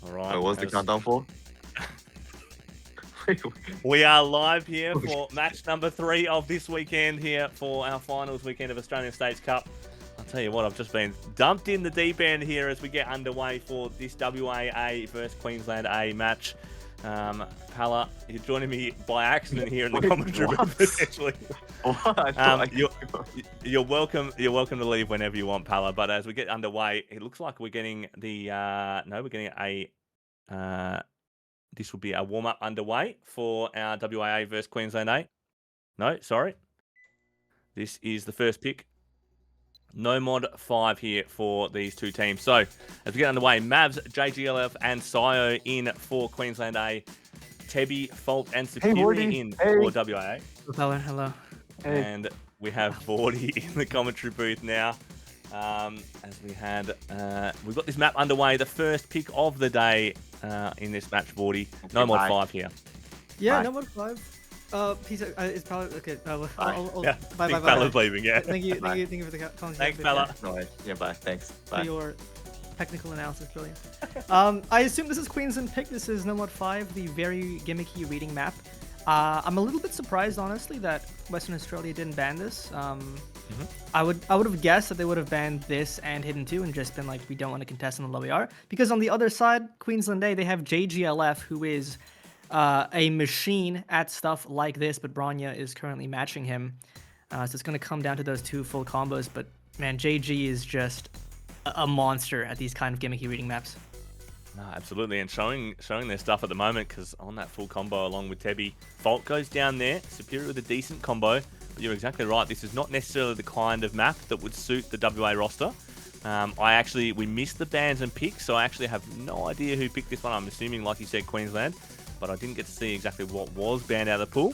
All right. What's the countdown for? We are live here for match number 3 of this weekend here for our finals weekend of Australian States Cup. I'll tell you what, I've just been dumped in the deep end here as we get underway for this WAA versus Queensland A match. Pala, you're joining me by accident here in the commentary room, potentially. You're welcome to leave whenever you want, Pala. But as we get underway, it looks like we're getting the this will be a warm-up underway for our WAA versus Queensland A. No, sorry. This is the first pick. No mod 5 here for these two teams. So, as we get underway, Mavs, JGLF, and Sio in for Queensland A. Tebi, Fault, and Superior in for WAA. Hello. Hey. And we have Vordi in the commentary booth now. As we had, we've got this map underway. The first pick of the day in this match, Vordi. No mod 5 here. Yeah, Bye. no mod 5. Peace. It's probably okay. Yeah, bye. Fella's leaving. Yeah. Thank you Bye. for the comments. Thanks, fella. No worries. Yeah, bye. Thanks. For Bye. your technical analysis, brilliant. I assume this is Queensland pick. This is no mod 5, the very gimmicky reading map. I'm a little bit surprised, honestly, that Western Australia didn't ban this. I would have guessed that they would have banned this and Hidden 2 and just been like, we don't want to contest on the low AR. Because on the other side, Queensland A, they have JGLF, who is a machine at stuff like this, but Bronya is currently matching him. So it's going to come down to those two full combos. But man, JG is just a monster at these kind of gimmicky reading maps. No, absolutely, and showing their stuff at the moment, because on that full combo along with Tebi, Fault goes down there, Superior with a decent combo, but you're exactly right, this is not necessarily the kind of map that would suit the WA roster. We missed the bans and picks, so I actually have no idea who picked this one. I'm assuming, like you said, Queensland, but I didn't get to see exactly what was banned out of the pool.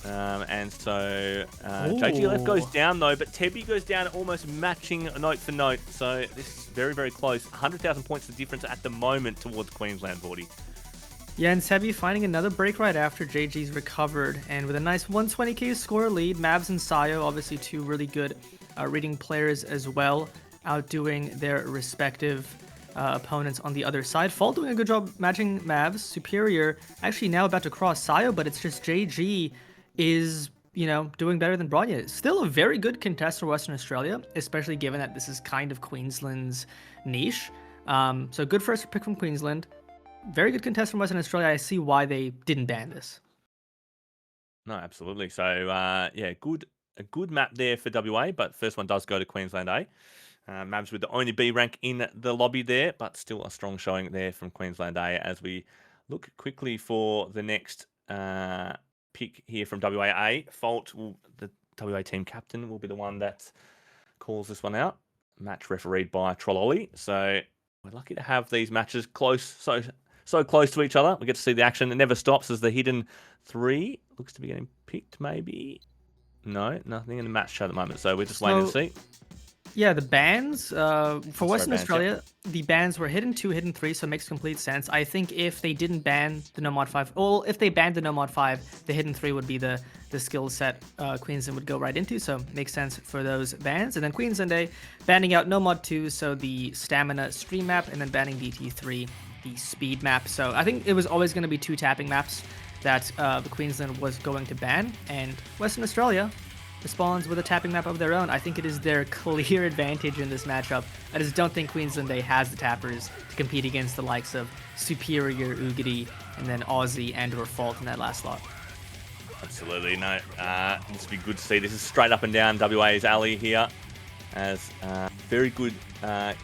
JGLF goes down though, but Tebi goes down almost matching note for note. So this is very, very close. 100,000 points the difference at the moment towards Queensland, Vordi. Yeah, and Tebi finding another break right after JG's recovered. And with a nice 120k score lead, Mavs and Sio, obviously two really good reading players as well, outdoing their respective opponents on the other side. Fault doing a good job matching Mavs. Superior actually now about to cross Sio, but it's just JG is, doing better than Bronya. Still a very good contest for Western Australia, especially given that this is kind of Queensland's niche. So good first pick from Queensland. Very good contest from Western Australia. I see why they didn't ban this. No, absolutely. So, a good map there for WA, but first one does go to Queensland A. Mavs with the only B rank in the lobby there, but still a strong showing there from Queensland A as we look quickly for the next pick here from WAA. Fault, the WA team captain, will be the one that calls this one out. Match refereed by Trollolly. So we're lucky to have these matches close, so close to each other. We get to see the action. It never stops as the Hidden 3 looks to be getting picked, maybe. No, nothing in the match show at the moment. So we're just waiting to see. Yeah, the bans for Western Australia, the bans were Hidden 2, Hidden 3, so it makes complete sense. I think if they didn't ban the No Mod 5, or if they banned the No Mod 5, the Hidden 3 would be the skill set Queensland would go right into, so makes sense for those bans. And then Queensland A banning out No Mod 2, so the Stamina Stream map, and then banning DT3, the Speed map. So I think it was always going to be two tapping maps that the Queensland was going to ban, and Western Australia responds with a tapping map of their own. I think it is their clear advantage in this matchup. I just don't think Queensland A has the tappers to compete against the likes of Superior, uyghti, and then Aussie and or Fault in that last slot. Absolutely. No, this would be good to see. This is straight up and down WA's alley here. As very good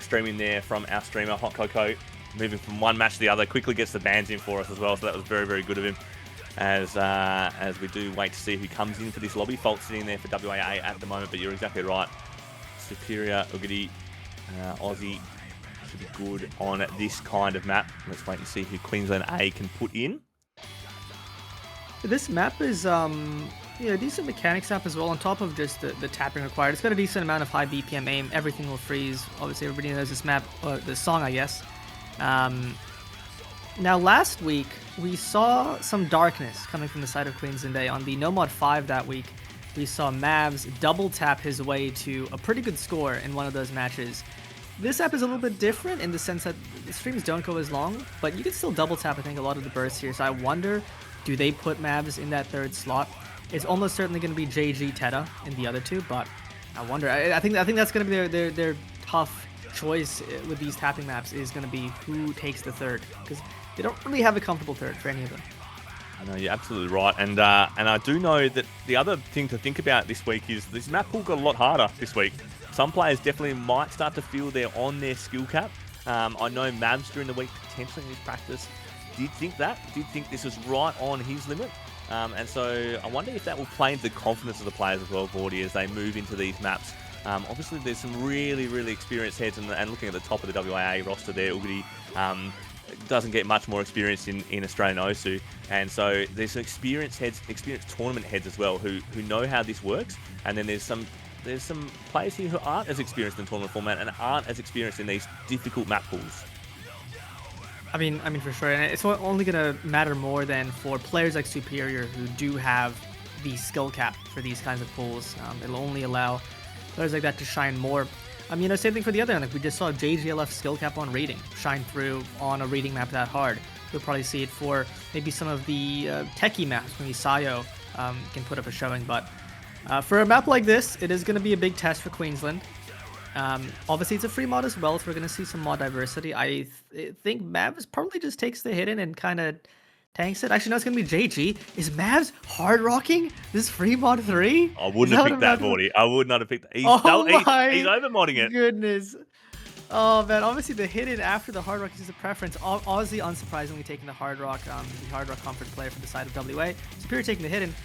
streaming there from our streamer, Hot Coco. Moving from one match to the other, quickly gets the bans in for us as well. So that was very, very good of him. As we do wait to see who comes in for this lobby. Fault sitting there for WAA at the moment, but you're exactly right. Superior, uyghti, Aussie should be good on this kind of map. Let's wait and see who Queensland A can put in. This map is decent mechanics map as well, on top of just the tapping required. It's got a decent amount of high BPM aim. Everything will freeze. Obviously, everybody knows this map, or the song, I guess. Now, last week, we saw some darkness coming from the side of Queensland A. On the No Mod 5 that week, we saw Mavs double tap his way to a pretty good score in one of those matches. this app is a little bit different in the sense that the streams don't go as long, but you can still double tap, I think, a lot of the bursts here. So I wonder, do they put Mavs in that third slot? It's almost certainly going to be JG Tedda in the other two, but I wonder. I think that's going to be their tough choice with these tapping maps, is going to be who takes the third, because they don't really have a comfortable third for any of them. I know, you're absolutely right. And I do know that the other thing to think about this week is this map pool got a lot harder this week. Some players definitely might start to feel they're on their skill cap. I know Mavs during the week potentially in his practice did think this was right on his limit. And so I wonder if that will play into the confidence of the players as well, Vordi, as they move into these maps. Obviously, there's some really, really experienced heads, and looking at the top of the WIA roster there, uyghti doesn't get much more experience in Australian OSU, and so there's some experienced heads, experienced tournament heads as well, who know how this works. And then there's some players here who aren't as experienced in tournament format and aren't as experienced in these difficult map pools. I mean for sure, and it's only gonna matter more than for players like Superior who do have the skill cap for these kinds of pools. It'll only allow players like that to shine more. Same thing for the other end. Like we just saw JGLF skill cap on raiding shine through on a raiding map that hard. You'll probably see it for maybe some of the techie maps. Maybe Sayo can put up a showing, but for a map like this, it is going to be a big test for Queensland. Obviously, it's a free mod as well, so we're going to see some mod diversity. I think Mavs probably just takes the hidden and kind of tanks it. Actually, no, it's going to be JG. Is Mavs hard rocking this free mod 3? I wouldn't have picked that, Vordi. I would not have picked that. He's over modding it. Goodness. Oh, man. Obviously, the hidden after the hard rock is a preference. Aussie, unsurprisingly, taking the hard rock comfort player for the side of WA. Superior taking the hidden.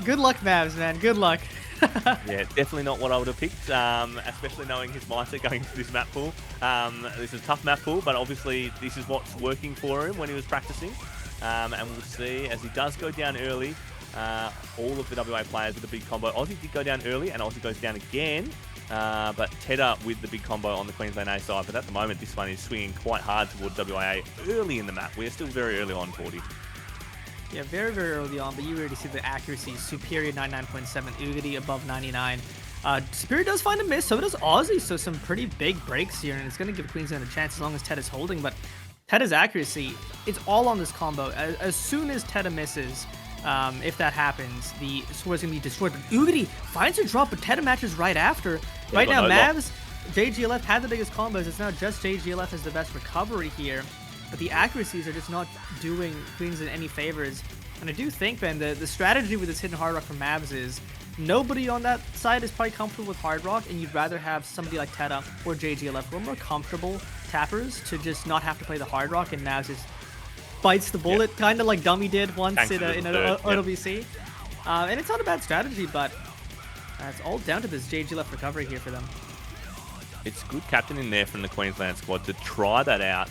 Good luck, Mavs, man. Good luck. Yeah, definitely not what I would have picked, especially knowing his mindset going into this map pool. This is a tough map pool, but obviously this is what's working for him when he was practicing. And we'll see as he does go down early. All of the WA players with a big combo. Aussie did go down early, and Aussie goes down again. But Tedda with the big combo on the Queensland A side. But at the moment, this one is swinging quite hard towards WA early in the map. We're still very early on, 40. Yeah, very, very early on, but you already see the accuracy. Superior 99.7, uyghti above 99. Superior does find a miss, so does Aussie, so some pretty big breaks here, and it's going to give Queensland a chance as long as Tedda's holding, but Tedda's accuracy, it's all on this combo. As soon as Tedda misses, if that happens, the score is going to be destroyed, but uyghti finds a drop, but Tedda matches right after. Yeah, right now, Mavs, JGLF had the biggest combos. It's now just JGLF has the best recovery here. But the accuracies are just not doing Queensland any favors. And I do think, Ben, the strategy with this hidden hard rock from Mavs is nobody on that side is probably comfortable with hard rock, and you'd rather have somebody like Tedda or JGLF who are more comfortable tappers to just not have to play the hard rock, and Mavs just bites the bullet, kind of like Dummy did once in an OWC. And it's not a bad strategy, but it's all down to this JGLF recovery here for them. It's good captain in there from the Queensland squad to try that out.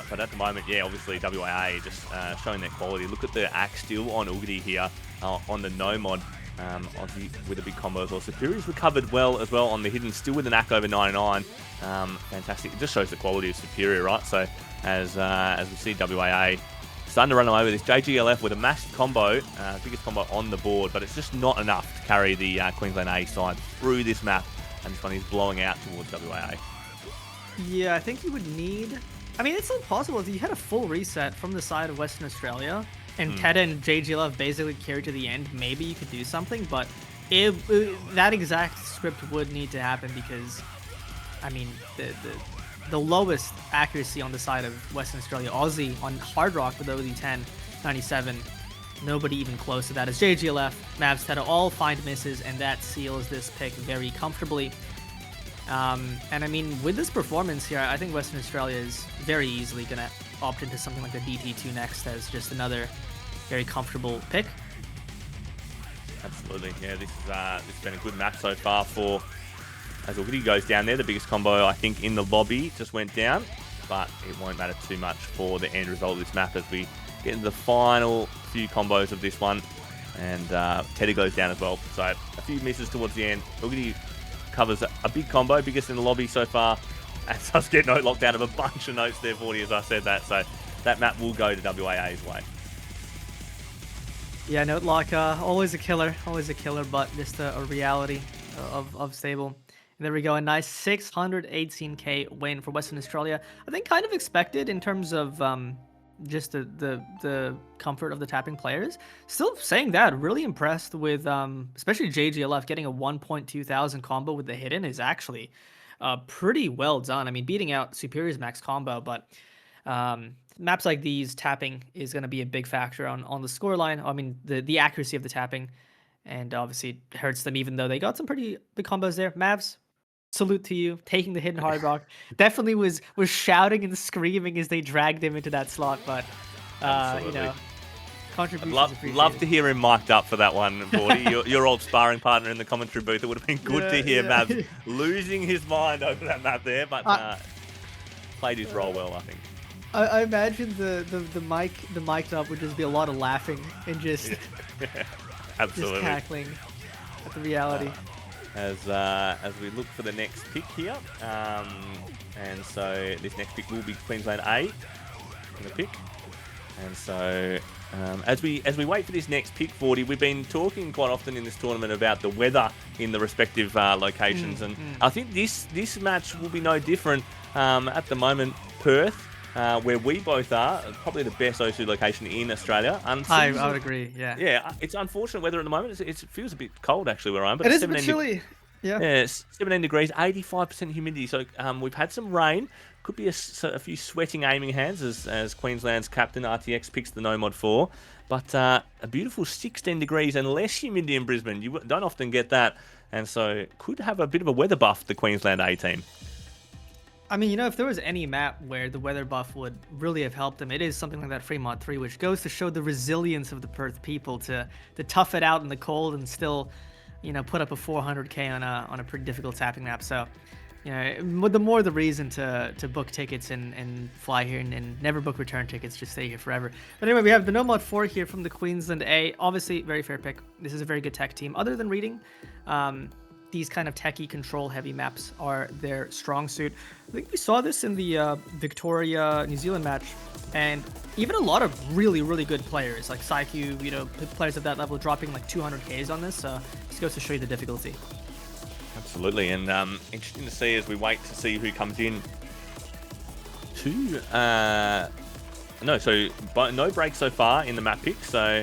But at the moment, yeah, obviously WIA just showing their quality. Look at the axe still on uyghti here on the no mod. Aussie with a big combo as well. Superior's recovered well as well on the hidden, still with an ACK over 99. Fantastic. It just shows the quality of Superior, right? So as we see WIA starting to run them over, this JGLF with a massive combo, biggest combo on the board, but it's just not enough to carry the Queensland A side through this map. And this one is blowing out towards WIA. Yeah, I think you would need... I mean, it's not possible. If you had a full reset from the side of Western Australia and Tedda and JGLF basically carried to the end, maybe you could do something, but that exact script would need to happen because, I mean, the lowest accuracy on the side of Western Australia, Aussie on hard rock with OZ 10, 97, nobody even close to that is JGLF, Mavs, Tedda all find misses, and that seals this pick very comfortably. And I mean, with this performance here, I think Western Australia is very easily going to opt into something like the DT2 next as just another very comfortable pick. Absolutely, yeah. This has been a good map so far for as uyghti goes down there. The biggest combo I think in the lobby just went down, but it won't matter too much for the end result of this map as we get into the final few combos of this one. And Teddy goes down as well, so a few misses towards the end. uyghti covers a big combo, biggest in the lobby so far. And does get note locked out of a bunch of notes there, Vordi, as I said that. So that map will go to WAA's way. Yeah, note lock, always a killer, but just a reality of Stable. There we go. A nice 618k win for Western Australia. I think kind of expected in terms of just the comfort of the tapping players. Still saying that, really impressed with especially JGLF getting a 1.2 thousand combo with the hidden is actually pretty well done. I mean, beating out Superior's max combo, but maps like these, tapping is going to be a big factor on the scoreline. I mean, the accuracy of the tapping, and obviously it hurts them even though they got some pretty big combos there. Mavs, salute to you, taking the hidden hard rock. Definitely was shouting and screaming as they dragged him into that slot, but you know, contributions love to hear him mic'd up for that one, Vordi. your old sparring partner in the commentary booth. It would have been good to hear Mavs losing his mind over that map there, but played his role well, I think. I imagine the mic'd up would just be a lot of laughing and just absolutely just cackling at the reality. As we look for the next pick here, and so this next pick will be Queensland A in the pick, and so as we wait for this next pick, Vordi, we've been talking quite often in this tournament about the weather in the respective locations, and I think this match will be no different. At the moment, Perth, where we both are, probably the best OSU location in Australia. I would agree, yeah. Yeah, it's unfortunate weather at the moment. It feels a bit cold actually where I am. But it is a bit chilly. Yeah, 17 degrees, 85% humidity. So we've had some rain. Could be a few sweating aiming hands as Queensland's captain RTX picks the No Mod 4. But a beautiful 16 degrees and less humidity in Brisbane. You don't often get that. And so could have a bit of a weather buff, the Queensland A team. I mean, you know, if there was any map where the weather buff would really have helped them, it is something like that Fremont 3, which goes to show the resilience of the Perth people to tough it out in the cold and still, you know, put up a 400k on a pretty difficult tapping map. So, you know, the more the reason to book tickets and fly here and never book return tickets, just stay here forever. But anyway, we have the No Mod 4 here from the Queensland A. Obviously, very fair pick. This is a very good tech team. Other than reading, these kind of techie control heavy maps are their strong suit. I think we saw this in the Victoria New Zealand match, and even a lot of really good players like Psyq, you know, players at that level dropping like 200Ks on this. So this goes to show you the difficulty. Absolutely, and interesting to see as we wait to see who comes in to no break so far in the map pick. So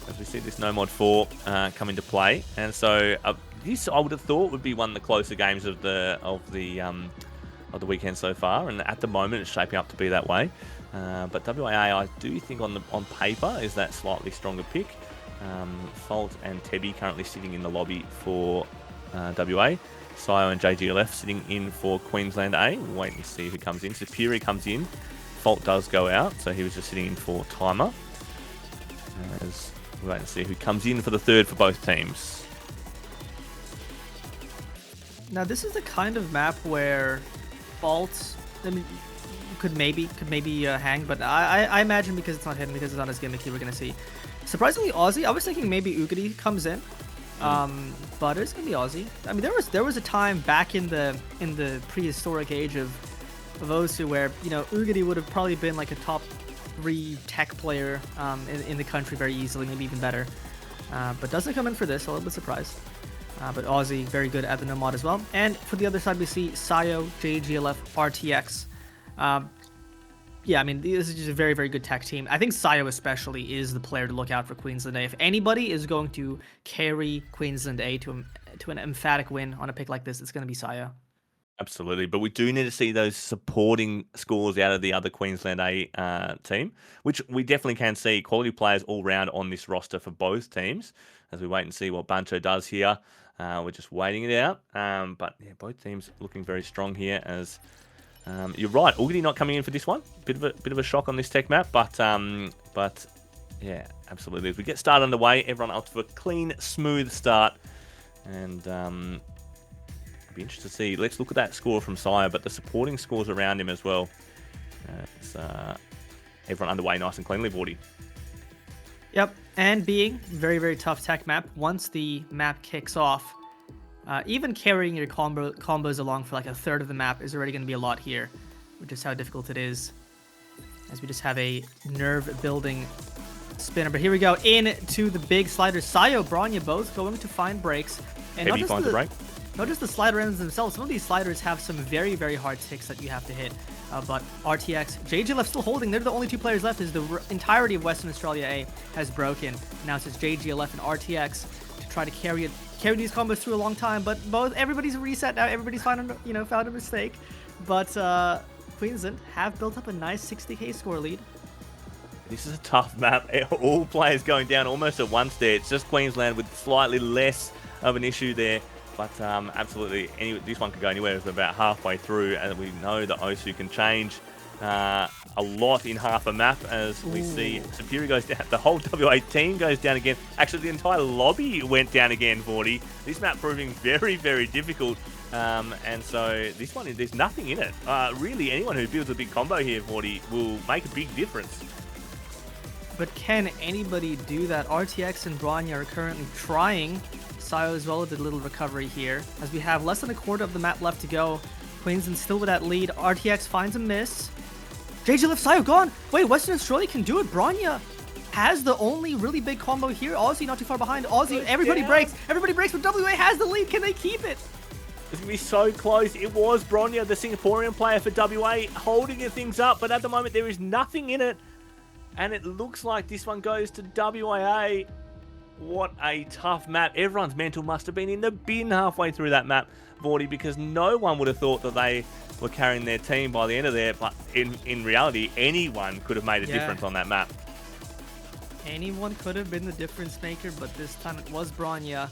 as we see this No Mod 4 come into play, and so this I would have thought would be one of the closer games of the weekend so far, and at the moment it's shaping up to be that way. But WAA, I do think on paper is that slightly stronger pick. Fault and Tebi currently sitting in the lobby for WA. Sio and JGLF sitting in for Queensland A. We'll wait and see who comes in. Superior comes in. Fault does go out, so he was just sitting in for Timer. As we wait and see who comes in for the third for both teams. Now this is the kind of map where Fault, I mean, could maybe hang, but I imagine because it's not hidden, because it's not as gimmicky, we're gonna see. Surprisingly Aussie. I was thinking maybe uyghti comes in, but it's gonna be Aussie. I mean, there was a time back in the prehistoric age of OSU where, you know, uyghti would have probably been like a top 3 tech player in the country very easily, maybe even better. But doesn't come in for this, a little bit surprised. But Aussie, very good at the No Mod as well. And for the other side, we see Sio, JGLF, RTX. Yeah, I mean, this is just a very good tech team. I think Sio especially is the player to look out for Queensland A. If anybody is going to carry Queensland A to an emphatic win on a pick like this, it's going to be Sio. Absolutely, but we do need to see those supporting scores out of the other Queensland A team, which we definitely can see. Quality players all round on this roster for both teams, as we wait and see what Bancho does here. We're just waiting it out, but yeah, both teams looking very strong here. As you're right, uyghti not coming in for this one. Bit of a shock on this tech map, but yeah, absolutely. As we get started underway, everyone up to a clean, smooth start, and be interested to see. Let's look at that score from Sire, but the supporting scores around him as well. It's everyone underway nice and cleanly, Vordi. Yep, and being very tough tech map, once the map kicks off, even carrying your combos along for like a third of the map is already going to be a lot here, which is how difficult it is. As we just have a nerve-building spinner. But here we go, into the big slider. Sio, Bronya both going to find breaks. And Tebi finds a break. not just the slider ends themselves. Some of these sliders have some very, very hard ticks that you have to hit. But RTX, JGLF still holding. They're the only two players left as the entirety of Western Australia A has broken. Now it's just JGLF and RTX to try to carry these combos through a long time. But everybody's reset now. Everybody's found a mistake. But Queensland have built up a nice 60k score lead. This is a tough map. All players going down almost at once there. It's just Queensland with slightly less of an issue there. But absolutely, this one could go anywhere. It's about halfway through, and we know the Osu can change a lot in half a map. As we see, Superior goes down. The whole WA team goes down again. Actually, the entire lobby went down again, Vordi. This map proving very, very difficult. And so this one, there's nothing in it. Really, anyone who builds a big combo here, Vordi, will make a big difference. But can anybody do that? RTX and Bronya are currently trying. Sayo as well did a little recovery here. As we have less than a quarter of the map left to go. Queensland still with that lead. RTX finds a miss. JGLF Sayo gone. Wait, Western Australia can do it. Bronya has the only really big combo here. Aussie not too far behind. Aussie, everybody breaks. Everybody breaks, but WA has the lead. Can they keep it? It's going to be so close. It was Bronya, the Singaporean player for WA, holding things up. But at the moment, there is nothing in it. And it looks like this one goes to WAA. What a tough map. Everyone's mental must have been in the bin halfway through that map, Vordi, because no one would have thought that they were carrying their team by the end of there. But in reality, anyone could have made a difference on that map. Anyone could have been the difference maker, but this time it was Bronya.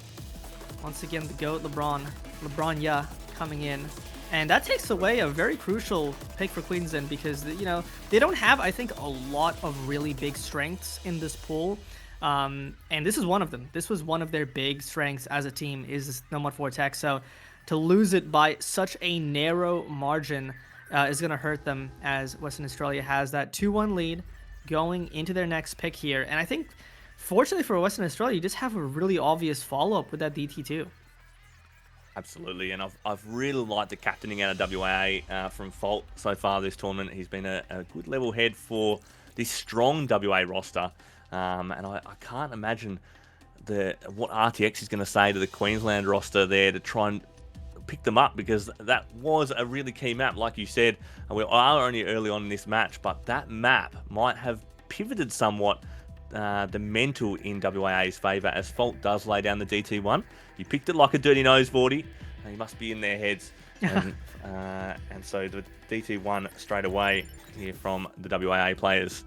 Once again, the GOAT Bronya coming in. And that takes away a very crucial pick for Queensland because, they don't have, I think, a lot of really big strengths in this pool. And this is one of them. This was one of their big strengths as a team is this No Mod 4 tech. So to lose it by such a narrow margin is going to hurt them as Western Australia has that 2-1 lead going into their next pick here. And I think, fortunately for Western Australia, you just have a really obvious follow-up with that DT2. Absolutely, and I've really liked the captaining out of WA from Fault so far this tournament. He's been a good level head for this strong WA roster, and I can't imagine what RTX is going to say to the Queensland roster there to try and pick them up, because that was a really key map, like you said. We are only early on in this match, but that map might have pivoted somewhat the mental in WAA's favour, as Fault does lay down the DT1. You picked it like a dirty nose, Vordi. He must be in their heads. And so the DT1 straight away here from the WAA players.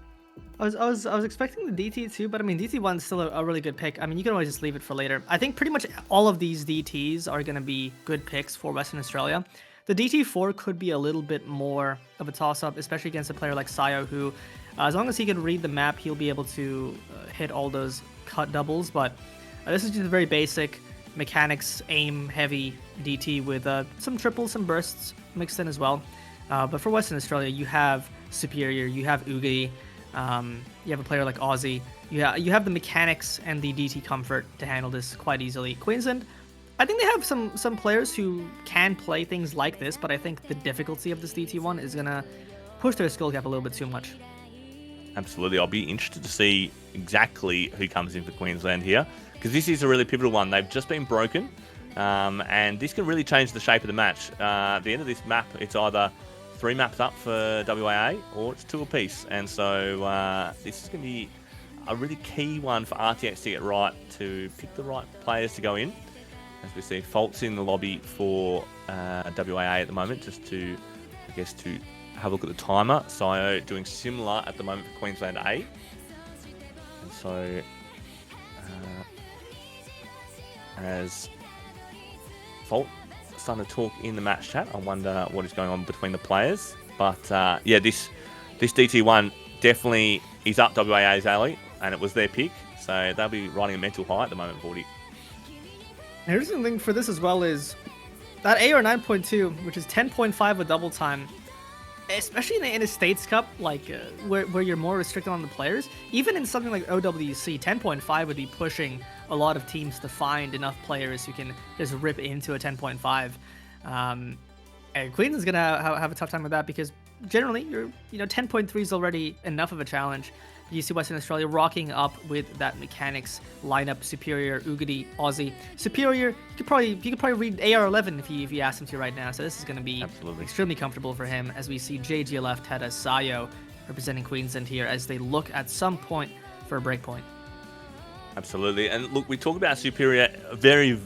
I was expecting the DT2, but I mean DT1 is still a really good pick. I mean, you can always just leave it for later. I think pretty much all of these DTs are going to be good picks for Western Australia. The DT4 could be a little bit more of a toss-up, especially against a player like Sayo, who, as long as he can read the map, he'll be able to hit all those cut doubles. But this is just a very basic mechanics, aim-heavy DT with some triples, some bursts mixed in as well. But for Western Australia, you have Superior, you have uyghti, you have a player like Aussie. You have the mechanics and the DT comfort to handle this quite easily. Queensland, I think they have some players who can play things like this, but I think the difficulty of this DT1 is going to push their skill cap a little bit too much. Absolutely. I'll be interested to see exactly who comes in for Queensland here, because this is a really pivotal one. They've just been broken, and this can really change the shape of the match. At the end of this map, it's either 3 maps up for WAA or it's 2 apiece. And so this is going to be a really key one for RTX to get right, to pick the right players to go in. As we see, Fault's in the lobby for WAA at the moment, just to, I guess, to have a look at the timer. Sayo doing similar at the moment for Queensland A. And so, as Fault starting to talk in the match chat, I wonder what is going on between the players. But yeah, this DT1 definitely is up WAA's alley, and it was their pick. So they'll be riding a mental high at the moment, Vordi. Here's the thing for this as well is that AR 9.2, which is 10.5 with double time, especially in a States Cup, like where you're more restricted on the players. Even in something like OWC, 10.5 would be pushing a lot of teams to find enough players who can just rip into a 10.5. And Queensland's gonna have a tough time with that, because generally 10.3 is already enough of a challenge You see Western Australia rocking up with that mechanics lineup: Superior, uyghti, Aussie. Superior, you could probably read AR11 if you asked him to right now. So this is going to be extremely comfortable for him, as we see JGLF, Tedda, Sayo representing Queensland here as they look at some point for a breakpoint. Absolutely. And look, we talk about Superior, a very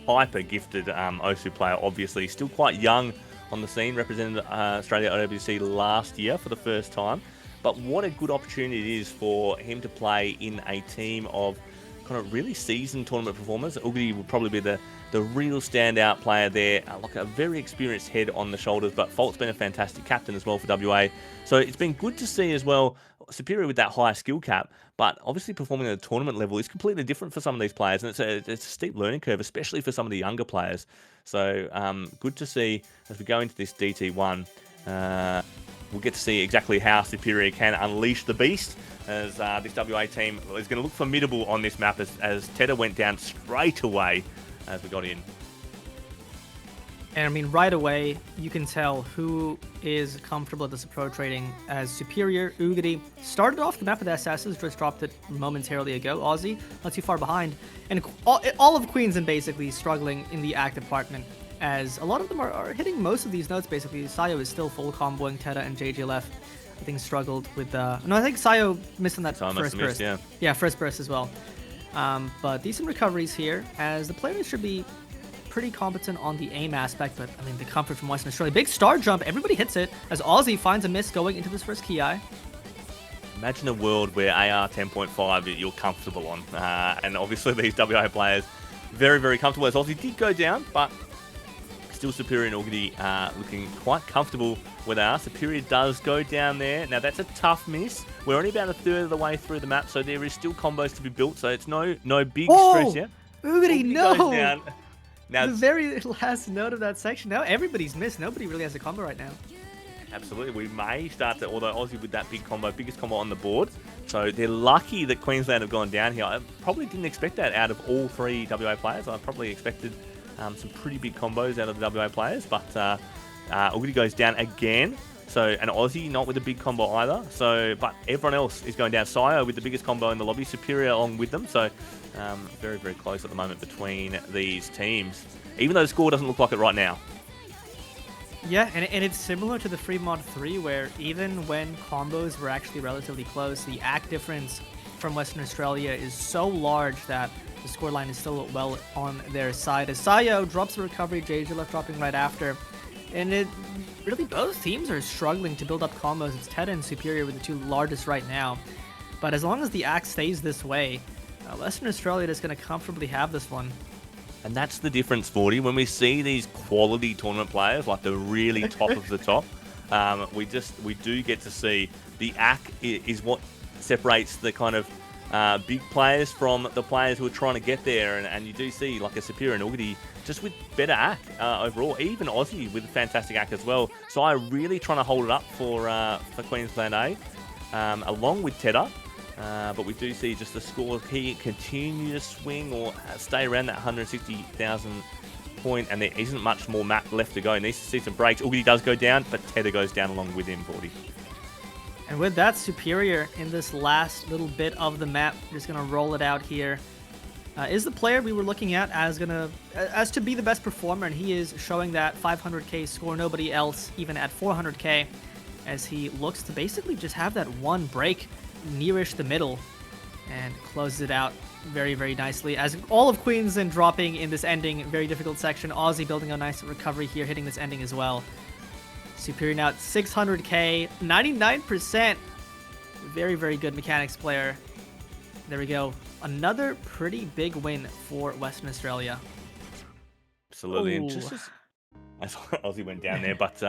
hyper gifted OSU player, obviously. Still quite young on the scene, represented Australia at OWC last year for the first time. But what a good opportunity it is for him to play in a team of kind of really seasoned tournament performers. Uyghti will probably be the real standout player there, like a very experienced head on the shoulders, but Falt's been a fantastic captain as well for WA. So it's been good to see as well, Superior with that higher skill cap, but obviously performing at a tournament level is completely different for some of these players, and it's a steep learning curve, especially for some of the younger players. So good to see as we go into this DT1. We'll get to see exactly how Superior can unleash the beast, as this WA team is going to look formidable on this map, as Tedda went down straight away as we got in. And I mean, right away, you can tell who is comfortable at this approach rating, as Superior, uyghti started off the map with SSs, just dropped it momentarily ago. Aussie, not too far behind. And all of Queensland basically struggling in the act department, as a lot of them are hitting most of these notes, basically. Sayo is still full comboing Tedda, and JGLF, I think, struggled with... No, I think Sayo missed on that first burst. Yeah, first burst as well. But decent recoveries here, as the players should be pretty competent on the aim aspect, but I mean, the comfort from Western Australia. Big star jump, everybody hits it, as Aussie finds a miss going into this first key eye. Imagine a world where AR 10.5 you're comfortable on, and obviously these WA players very, very comfortable, as Aussie did go down, but still Superior and uyghti looking quite comfortable where they are. Superior does go down there. Now that's a tough miss. We're only about a third of the way through the map, so there is still combos to be built, so it's no big stress yet. uyghti, no! Goes down. Now, the very last note of that section. Now everybody's missed. Nobody really has a combo right now. Absolutely. We may start to, although Aussie with that big combo, biggest combo on the board. So they're lucky that Queensland have gone down here. I probably didn't expect that out of all three WA players. I probably expected some pretty big combos out of the WA players, but uyghti goes down again. So, and Aussie not with a big combo either. So, but everyone else is going down. Sayo with the biggest combo in the lobby, Superior along with them. So, very, very close at the moment between these teams, even though the score doesn't look like it right now. Yeah, and it's similar to the free mod 3, where even when combos were actually relatively close, the act difference from Western Australia is so large that the scoreline is still well on their side. As Sayo drops the recovery, JGLF dropping right after. And it really, both teams are struggling to build up combos. It's Tedda and Superior with the two largest right now. But as long as the act stays this way, Western Australia is going to comfortably have this one. And that's the difference, Vordi. When we see these quality tournament players, like the really top of the top, we do get to see the act is what separates the kind of big players from the players who are trying to get there. And you do see like a Superior and uyghti just with better act overall. Even Aussie with a fantastic act as well. So I'm really trying to hold it up for Queensland A, along with Tedda. But we do see just the score continue to swing or stay around that 160,000 point, and there isn't much more map left to go. He needs to see some breaks. uyghti does go down, but Tedda goes down along with him, Vordi. And with that, Superior in this last little bit of the map, just going to roll it out here. Is the player we were looking at as to be the best performer, and he is showing that 500k score. Nobody else even at 400k, as he looks to basically just have that one break nearish the middle and closes it out very, very nicely, as all of Queensland dropping in this ending very difficult section. Aussie building a nice recovery here, hitting this ending as well. Superior now at 600k, 99%. Very, very good mechanics player. There we go. Another pretty big win for Western Australia. Absolutely. And just as Aussie went down there, but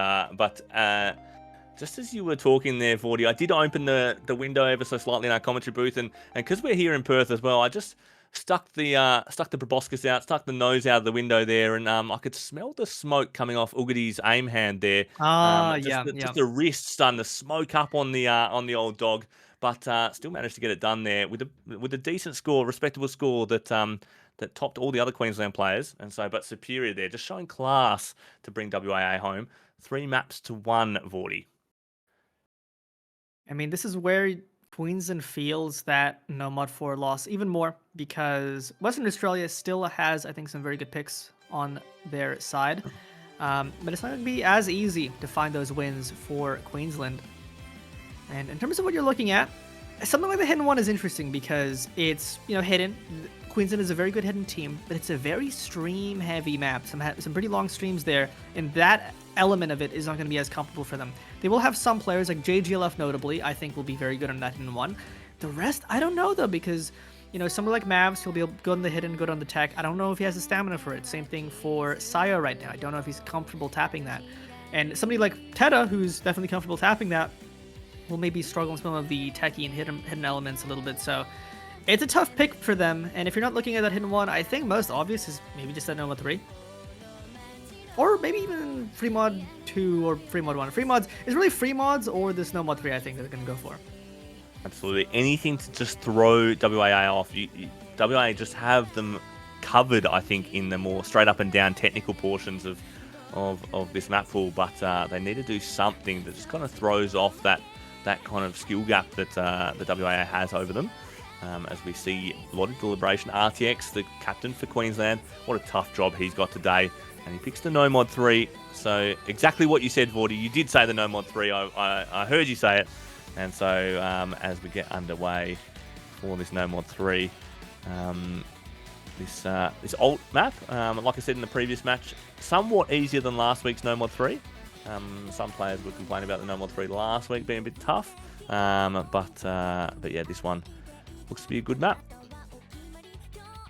just as you were talking there, Vordi, I did open the window ever so slightly in our commentary booth, and because we're here in Perth as well, I just stuck the proboscis out, stuck the nose out of the window there, and I could smell the smoke coming off uyghti's aim hand there. Just the wrist starting to smoke up on the old dog, but still managed to get it done there with a decent score, respectable score that topped all the other Queensland players, and so but Superior there, just showing class to bring WAA home. 3 maps to 1, Vordi. I mean, this is where Queensland feels that no mod 4 loss even more because Western Australia still has, I think, some very good picks on their side. But it's not going to be as easy to find those wins for Queensland. And in terms of what you're looking at, something like the hidden one is interesting because it's, hidden. Queensland is a very good hidden team, but it's a very stream heavy map. Some pretty long streams there, and that element of it is not going to be as comfortable for them. They will have some players like JGLF notably, I think will be very good on that hidden one. The rest, I don't know though, because someone like Mavs, he'll be good on the hidden, good on the tech. I don't know if he has the stamina for it. Same thing for Sayo right now. I don't know if he's comfortable tapping that. And somebody like Tedda, who's definitely comfortable tapping that, will maybe struggle with some of the techie and hidden elements a little bit. So it's a tough pick for them. And if you're not looking at that hidden one, I think most obvious is maybe just that Noma 3. Or maybe even free mod 2 or free mod 1. Free mods is really free mods or this no mod 3 I think they're going to go for. Absolutely. Anything to just throw WAA off. WA just have them covered, I think, in the more straight up and down technical portions of this map pool, but they need to do something that just kind of throws off that kind of skill gap that the WA has over them. As we see a lot of deliberation. RTX, the captain for Queensland, what a tough job he's got today. And he picks the no mod 3. So exactly what you said, Vordi. You did say the no mod 3. I heard you say it. And so as we get underway for this no mod 3, this alt map, like I said in the previous match, somewhat easier than last week's no mod 3. Some players were complaining about the no mod 3 last week being a bit tough. But yeah, this one looks to be a good map.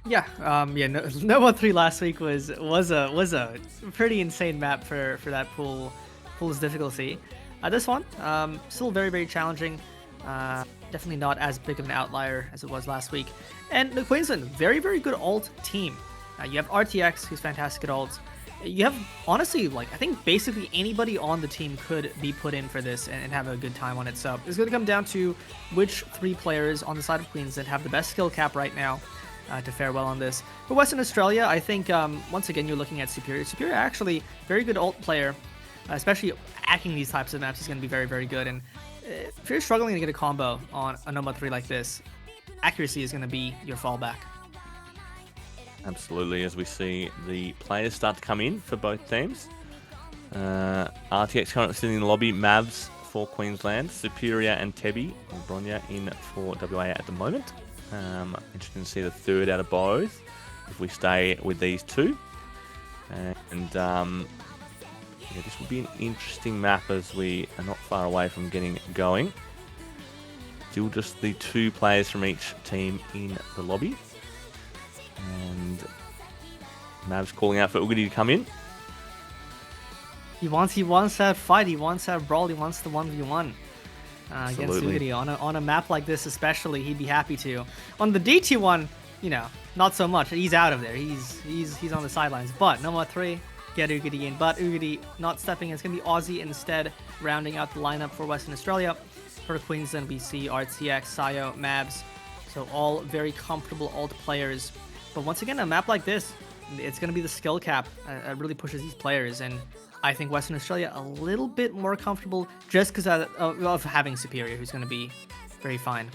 Yeah, no mod 3 last week was a pretty insane map for that pool's difficulty. This one, still very, very challenging. Definitely not as big of an outlier as it was last week. And the Queensland, very, very good alt team. You have RTX, who's fantastic at alt. You have, honestly, I think basically anybody on the team could be put in for this and have a good time on it. So it's going to come down to which 3 players on the side of Queensland have the best skill cap right now to fare well on this. For Western Australia, I think, once again, you're looking at Superior. Superior, actually, very good alt player, especially hacking these types of maps is going to be very, very good. And if you're struggling to get a combo on a Noma 3 like this, accuracy is going to be your fallback. Absolutely, as we see the players start to come in for both teams. RTX currently sitting in the lobby, Mavs for Queensland, Superior and Tebi, and Bronya in for WA at the moment. Interesting to see the third out of both, if we stay with these two. And yeah, this will be an interesting map as we are not far away from getting going. Still just the 2 players from each team in the lobby. And Mavs calling out for uyghti to come in. He wants that fight. He wants that brawl. He wants the 1v1 against uyghti on a map like this, especially. He'd be happy to. On the DT one, not so much. He's out of there. He's on the sidelines. But no more 3, get uyghti in. But uyghti not stepping in. It's gonna be Aussie instead, rounding out the lineup for Western Australia. For Queensland, we see RTX, Sayo, Mavs. So all very comfortable alt players. But once again, a map like this, it's going to be the skill cap that really pushes these players. And I think Western Australia a little bit more comfortable just because of having Superior, who's going to be very fine.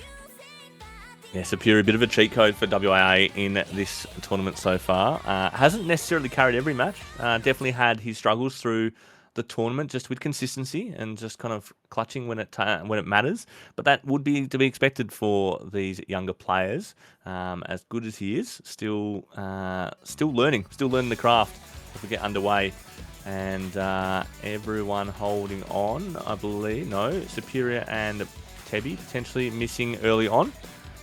Yeah, Superior, a bit of a cheat code for WAA in this tournament so far. Hasn't necessarily carried every match. Definitely had his struggles through the tournament just with consistency and just kind of clutching when it matters. But that would be to be expected for these younger players. As good as he is, still learning the craft as we get underway. And everyone holding on, I believe. No, Superior and Tebi potentially missing early on.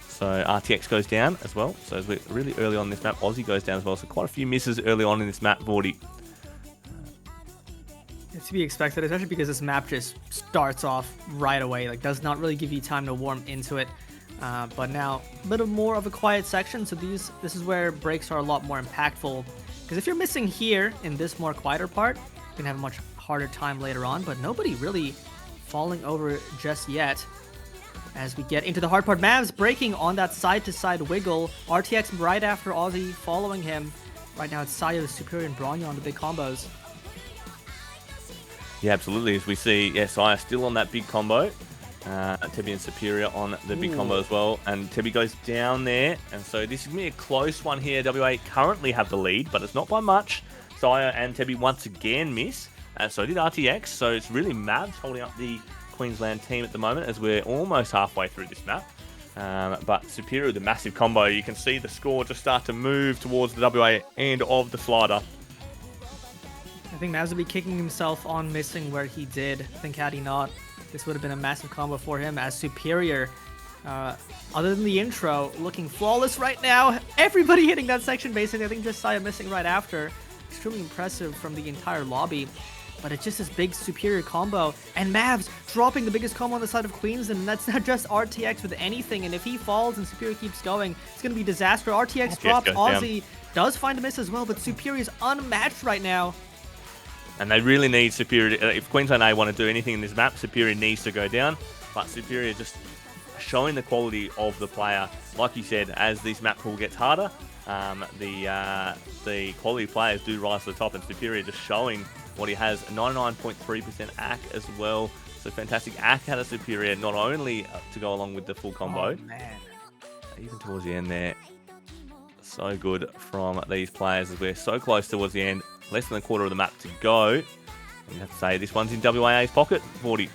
So RTX goes down as well. So as we're really early on this map, Aussie goes down as well. So quite a few misses early on in this map, Vordi. It's to be expected, especially because this map just starts off right away. Does not really give you time to warm into it. But now, a bit more of a quiet section. So this is where breaks are a lot more impactful. Because if you're missing here in this more quieter part, you're gonna have a much harder time later on. But nobody really falling over just yet. As we get into the hard part, Mavs breaking on that side-to-side wiggle. RTX right after Aussie following him. Right now it's Sayo, Superior, and Bronya on the big combos. Yeah, absolutely. As we see, Sayo still on that big combo. Tebi and Superior on the big combo as well. And Tebi goes down there. And so this is going to be a close one here. WA currently have the lead, but it's not by much. Saya and Tebi once again miss. So did RTX. So it's really Mavs holding up the Queensland team at the moment as we're almost halfway through this map. But Superior with a massive combo. You can see the score just start to move towards the WA end of the slider. I think Mavs would be kicking himself on missing where he did. I think had he not, this would have been a massive combo for him as Superior. Other than the intro, looking flawless right now. Everybody hitting that section basically. I think just Saya missing right after. Extremely impressive from the entire lobby. But it's just this big Superior combo. And Mavs dropping the biggest combo on the side of Queensland. And that's not just RTX with anything. And if he falls and Superior keeps going, it's going to be disaster. RTX drops. Aussie does find a miss as well. But Superior is unmatched right now. And they really need Superior. If Queensland A want to do anything in this map, Superior needs to go down. But Superior just showing the quality of the player. Like you said, as this map pool gets harder, the quality players do rise to the top. And Superior just showing what he has. 99.3% AC as well. So fantastic AC out of Superior, not only to go along with the full combo. Oh, man. Even towards the end there. So good from these players as we're so close towards the end. Less than a quarter of the map to go. And you have to say this one's in WAA's pocket, Vordi.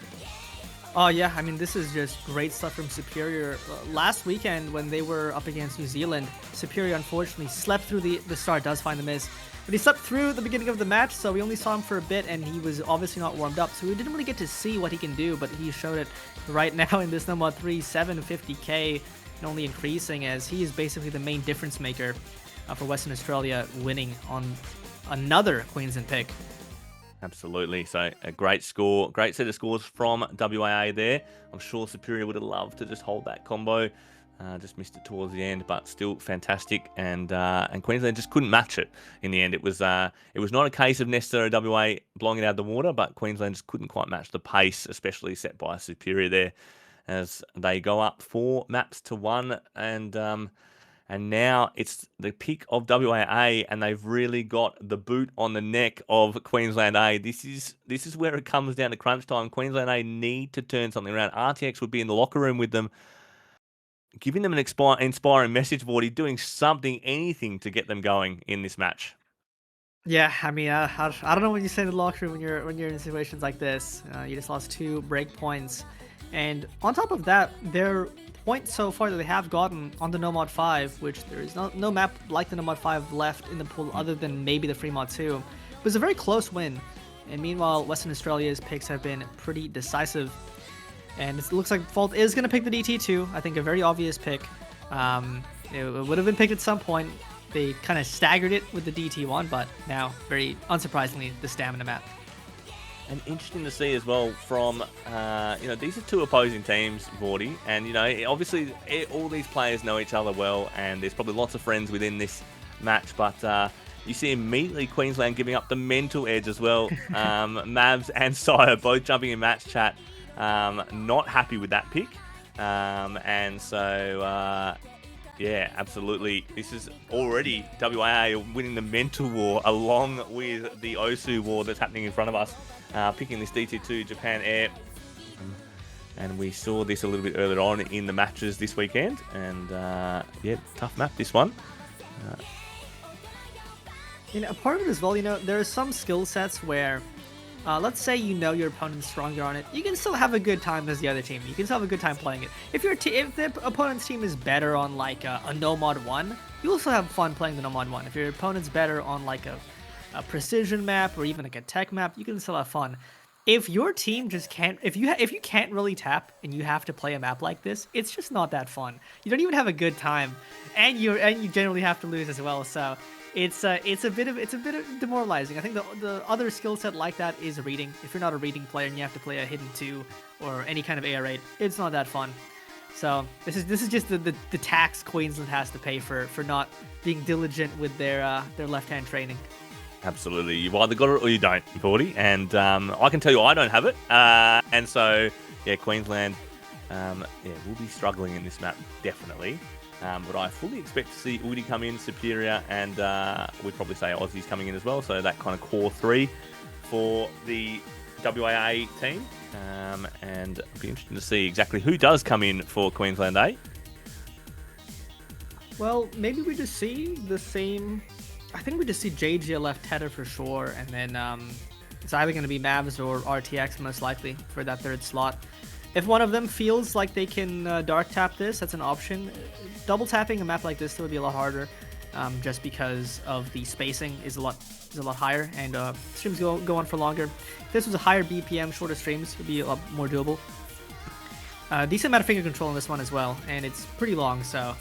Oh yeah, I mean this is just great stuff from Superior. Last weekend when they were up against New Zealand, Superior unfortunately slept through the start, does find the miss. But he slept through the beginning of the match, so we only saw him for a bit and he was obviously not warmed up. So we didn't really get to see what he can do, but he showed it right now in this number 3, 750k, and only increasing as he is basically the main difference maker for Western Australia winning on another Queensland pick. Absolutely. So a great score, great set of scores from WAA there. I'm sure Superior would have loved to just hold that combo. Just missed it towards the end, but still fantastic. And Queensland just couldn't match it in the end. It was not a case of necessarily WA blowing it out of the water, but Queensland just couldn't quite match the pace, especially set by Superior there, as they go up 4 maps to 1. And now it's the pick of WAA, and they've really got the boot on the neck of Queensland A. This is where it comes down to crunch time. Queensland A need to turn something around. RTX would be in the locker room with them, giving them an inspiring message, Vordi, doing something, anything to get them going in this match. Yeah, I mean, I don't know when you say in the locker room when you're in situations like this. You just lost 2 break points, and on top of that, their points so far that they have gotten on the No Mod 5, which there is no map like the No Mod 5 left in the pool other than maybe the Free Mod 2. It was a very close win, and meanwhile, Western Australia's picks have been pretty decisive. And it looks like Fault is going to pick the DT2. I think a very obvious pick. It would have been picked at some point. They kind of staggered it with the DT1, but now, very unsurprisingly, the stamina map. And interesting to see as well from, these are 2 opposing teams, Vordi. And, obviously all these players know each other well, and there's probably lots of friends within this match. But you see immediately Queensland giving up the mental edge as well. Mavs and Sire both jumping in match chat, not happy with that pick. Yeah, absolutely. This is already WAA winning the mental war along with the Osu war that's happening in front of us. Picking this DT2 Japan Air. And we saw this a little bit earlier on in the matches this weekend. And yeah, tough map, this one. A part of it as well, there are some skill sets where, let's say your opponent's stronger on it, you can still have a good time as the other team. You can still have a good time playing it. If the opponent's team is better on like a No Mod 1, you also have fun playing the No Mod 1. If your opponent's better on like a precision map or even like a tech map, you can still have fun. If your team just can't, if you can't really tap and you have to play a map like this, it's just not that fun. You don't even have a good time, and you generally have to lose as well. So it's a bit of demoralizing. I think the other skill set like that is reading. If you're not a reading player and you have to play a hidden 2 or any kind of AR8, it's not that fun. So this is just the tax Queensland has to pay for not being diligent with their left-hand training. Absolutely. You've either got it or you don't, Vordi. And I can tell you I don't have it. And so, yeah, Queensland will be struggling in this map, definitely. But I fully expect to see uyghti come in, Superior, and we'd probably say Aussies coming in as well. So that kind of core 3 for the WAA team. And it'll be interesting to see exactly who does come in for Queensland A. Well, maybe we just see the same. I think we just see JGLF Tedda for sure, and then it's either going to be Mavs or RTX most likely for that third slot. If one of them feels like they can dark tap this, that's an option. Double tapping a map like this would be a lot harder, just because of the spacing is a lot higher, and streams go on for longer. If this was a higher BPM, shorter streams, it would be a lot more doable. Decent amount of finger control in this one as well, and it's pretty long. So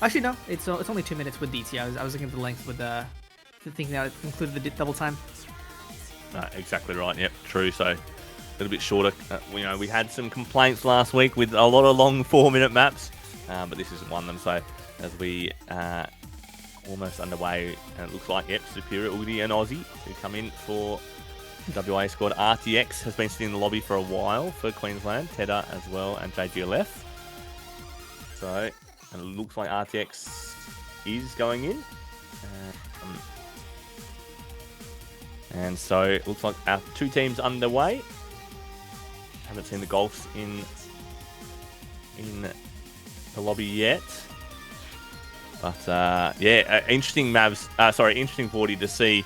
actually no, it's only 2 minutes with DT. I was looking at the length with the thinking that it included the double time. Exactly right. Yep, true. So a little bit shorter. We had some complaints last week with a lot of long 4-minute maps, but this isn't one of them. So as we almost underway, and it looks like, yep, Superior, uyghti and Aussie who come in for WA squad. RTX has been sitting in the lobby for a while for Queensland, Tedda as well, and JGLF. So, and it looks like RTX is going in. And so it looks like our 2 teams underway. Haven't seen the Golfs in the lobby yet. But yeah, interesting Mavs. Interesting Vordi to see.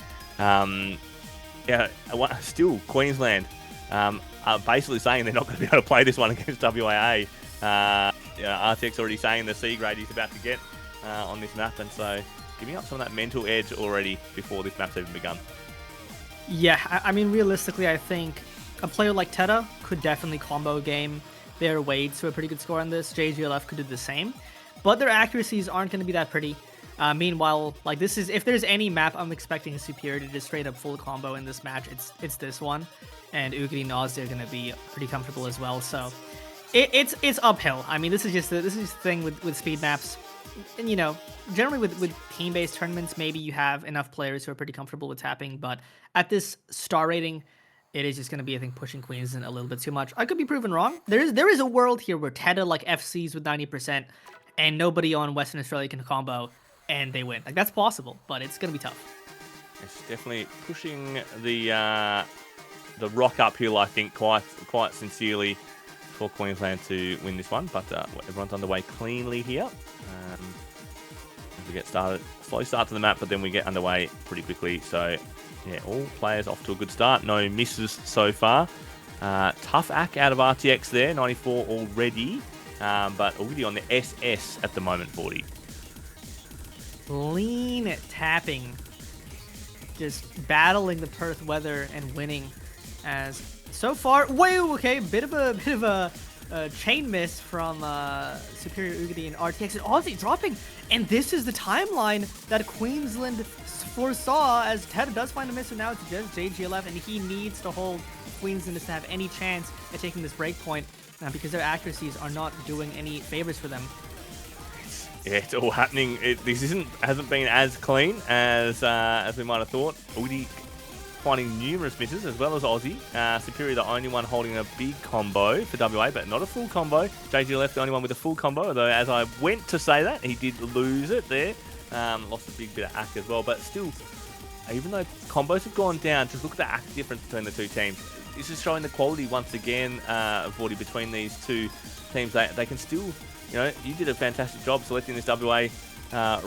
Still Queensland are basically saying they're not going to be able to play this one against WAA. RTX already saying the C grade he's about to get on this map, and so giving up some of that mental edge already before this map's even begun. Yeah, I mean, realistically, I think a player like Tedda could definitely combo game their way to a pretty good score on this. JGLF could do the same, but their accuracies aren't going to be that pretty. Meanwhile, like, this is, if there's any map I'm expecting Superior to just straight up full combo in this match, it's this one. And uyghti and Aussie are going to be pretty comfortable as well. So it's uphill. I mean, this is just the thing with speed maps. And, you know, generally with team-based tournaments, maybe you have enough players who are pretty comfortable with tapping, but at this star rating, it is just going to be, I think, pushing Queensland a little bit too much. I could be proven wrong. There is a world here where Tedda, like, FCs with 90%, and nobody on Western Australia can combo, and they win. Like, that's possible, but it's going to be tough. It's definitely pushing the rock uphill, I think, quite sincerely for Queensland to win this one, but everyone's underway cleanly here. As we get started, slow start to the map, but then we get underway pretty quickly. So, yeah, all players off to a good start. No misses so far. Tough ack out of RTX there, 94 already, but already on the SS at the moment, 40. Lean tapping, just battling the Perth weather and winning. As so far, okay, bit of a chain miss from Superior uyghti and RTX, and Aussie dropping. And this is the timeline that Queensland foresaw, as Tedda does find a miss, and now it's just JGLF, and he needs to hold Queensland to have any chance at taking this break point, because their accuracies are not doing any favors for them. Yeah, it's all happening. This hasn't been as clean as we might have thought. uyghti finding numerous misses, as well as Aussie. Superior, the only one holding a big combo for WA, but not a full combo. JGLF, the only one with a full combo, although as I went to say that, he did lose it there. Lost a big bit of act as well, but still, even though combos have gone down, just look at the act difference between the 2 teams. This is showing the quality once again, Vordi, between these 2 teams. They can still, you know, you did a fantastic job selecting this WA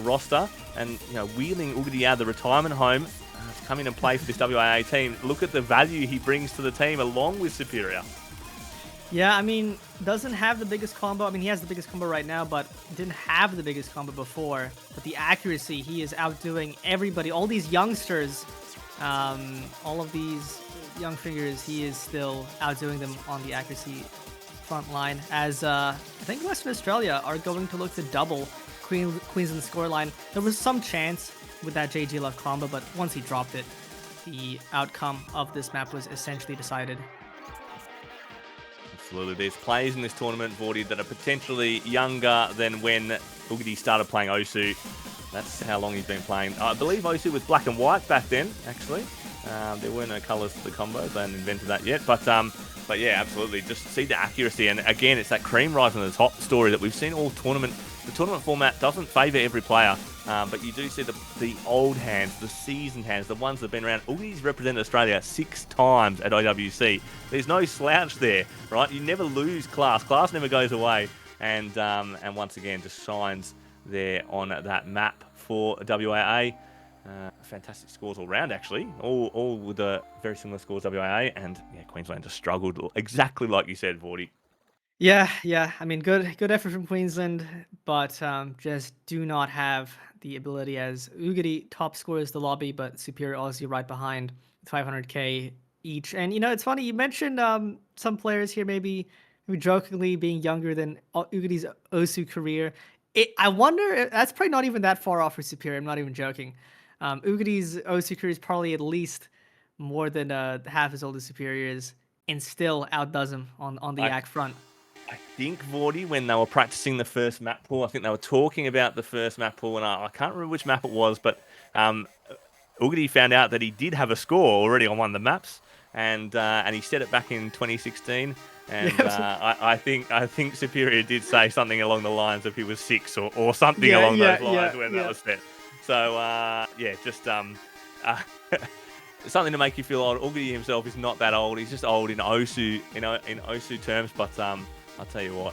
roster and, you know, wheeling uyghti out of the retirement home to come in and play for this WAA team. Look at the value he brings to the team along with Superior. Yeah, I mean, doesn't have the biggest combo. I mean, he has the biggest combo right now, but didn't have the biggest combo before. But the accuracy, he is outdoing everybody. All these youngsters, all of these young fingers, he is still outdoing them on the accuracy front line. As I think Western Australia are going to look to double Queensland's scoreline. There was some chance with that JGLF combo, but once he dropped it, the outcome of this map was essentially decided. Absolutely. There's players in this tournament, Vordi, that are potentially younger than when uyghti started playing Osu. That's how long he's been playing. I believe Osu was black and white back then, actually. There were no colours to the combos. They hadn't invented that yet. But yeah, absolutely. Just see the accuracy. And again, it's that cream rise on the top story that we've seen all tournament. the tournament format doesn't favour every player, but you do see the old hands, the seasoned hands, the ones that have been around. Uyghti's represented Australia 6 times at IWC. There's no slouch there, right? You never lose class. Class never goes away. And once again, just shines there on that map for WAA. Fantastic scores all round, actually. All with the very similar scores WAA, and yeah, Queensland just struggled exactly like you said, Vordi. Yeah. I mean, good effort from Queensland, but just do not have the ability as uyghti top scorers the lobby, but Superior Aussie right behind with 500k each. And it's funny you mentioned some players here maybe jokingly being younger than uyghti's Osu career. I wonder if, that's probably not even that far off for Superior. I'm not even joking. uyghti's Osu career is probably at least more than half as old as Superior is, and still outdoes him on the yak front. I think, Vordi, when they were practicing the first map pool, I think they were talking about the first map pool, and I can't remember which map it was, but uyghti found out that he did have a score already on one of the maps, and he said it back in 2016, and I think Superior did say something along the lines of he was 6 or something along those lines when that was said. So, just something to make you feel old. Uyghti himself is not that old. He's just old in Osu, in Osu terms, but I'll tell you what,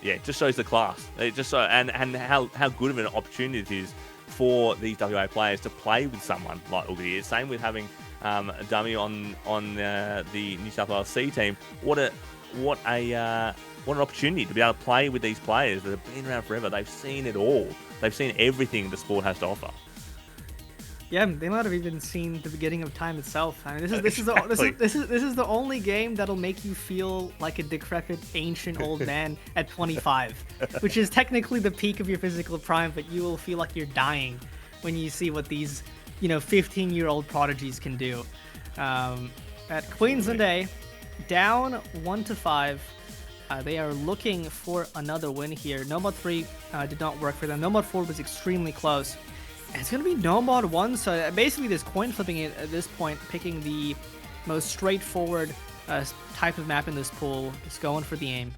it just shows the class. It just and how good of an opportunity it is for these WA players to play with someone like Uyghti. Same with having a dummy on the New South Wales C team. What an opportunity to be able to play with these players that have been around forever. They've seen it all. They've seen everything the sport has to offer. Yeah, they might have even seen the beginning of time itself. I mean, this is the only game that'll make you feel like a decrepit, ancient old man at 25, which is technically the peak of your physical prime. But you will feel like you're dying when you see what these, 15-year-old prodigies can do. At Queensland A, down 1-5. They are looking for another win here. No Mod 3 did not work for them. No Mod 4 was extremely close. And it's going to be no mod 1, so basically this coin flipping it at this point, picking the most straightforward type of map in this pool, just going for the aim.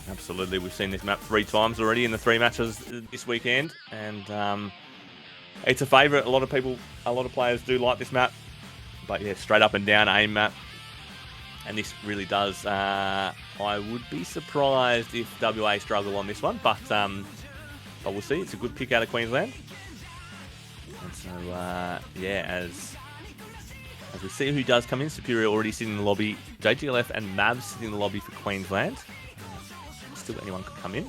Absolutely, we've seen this map 3 times already in the 3 matches this weekend, and it's a favourite. A lot of players do like this map, but yeah, straight up and down aim map, and this really does. I would be surprised if WA struggle on this one, but we'll see. It's a good pick out of Queensland. And so, as we see who does come in, Superior already sitting in the lobby. JGLF and Mavs sitting in the lobby for Queensland. Still anyone could come in.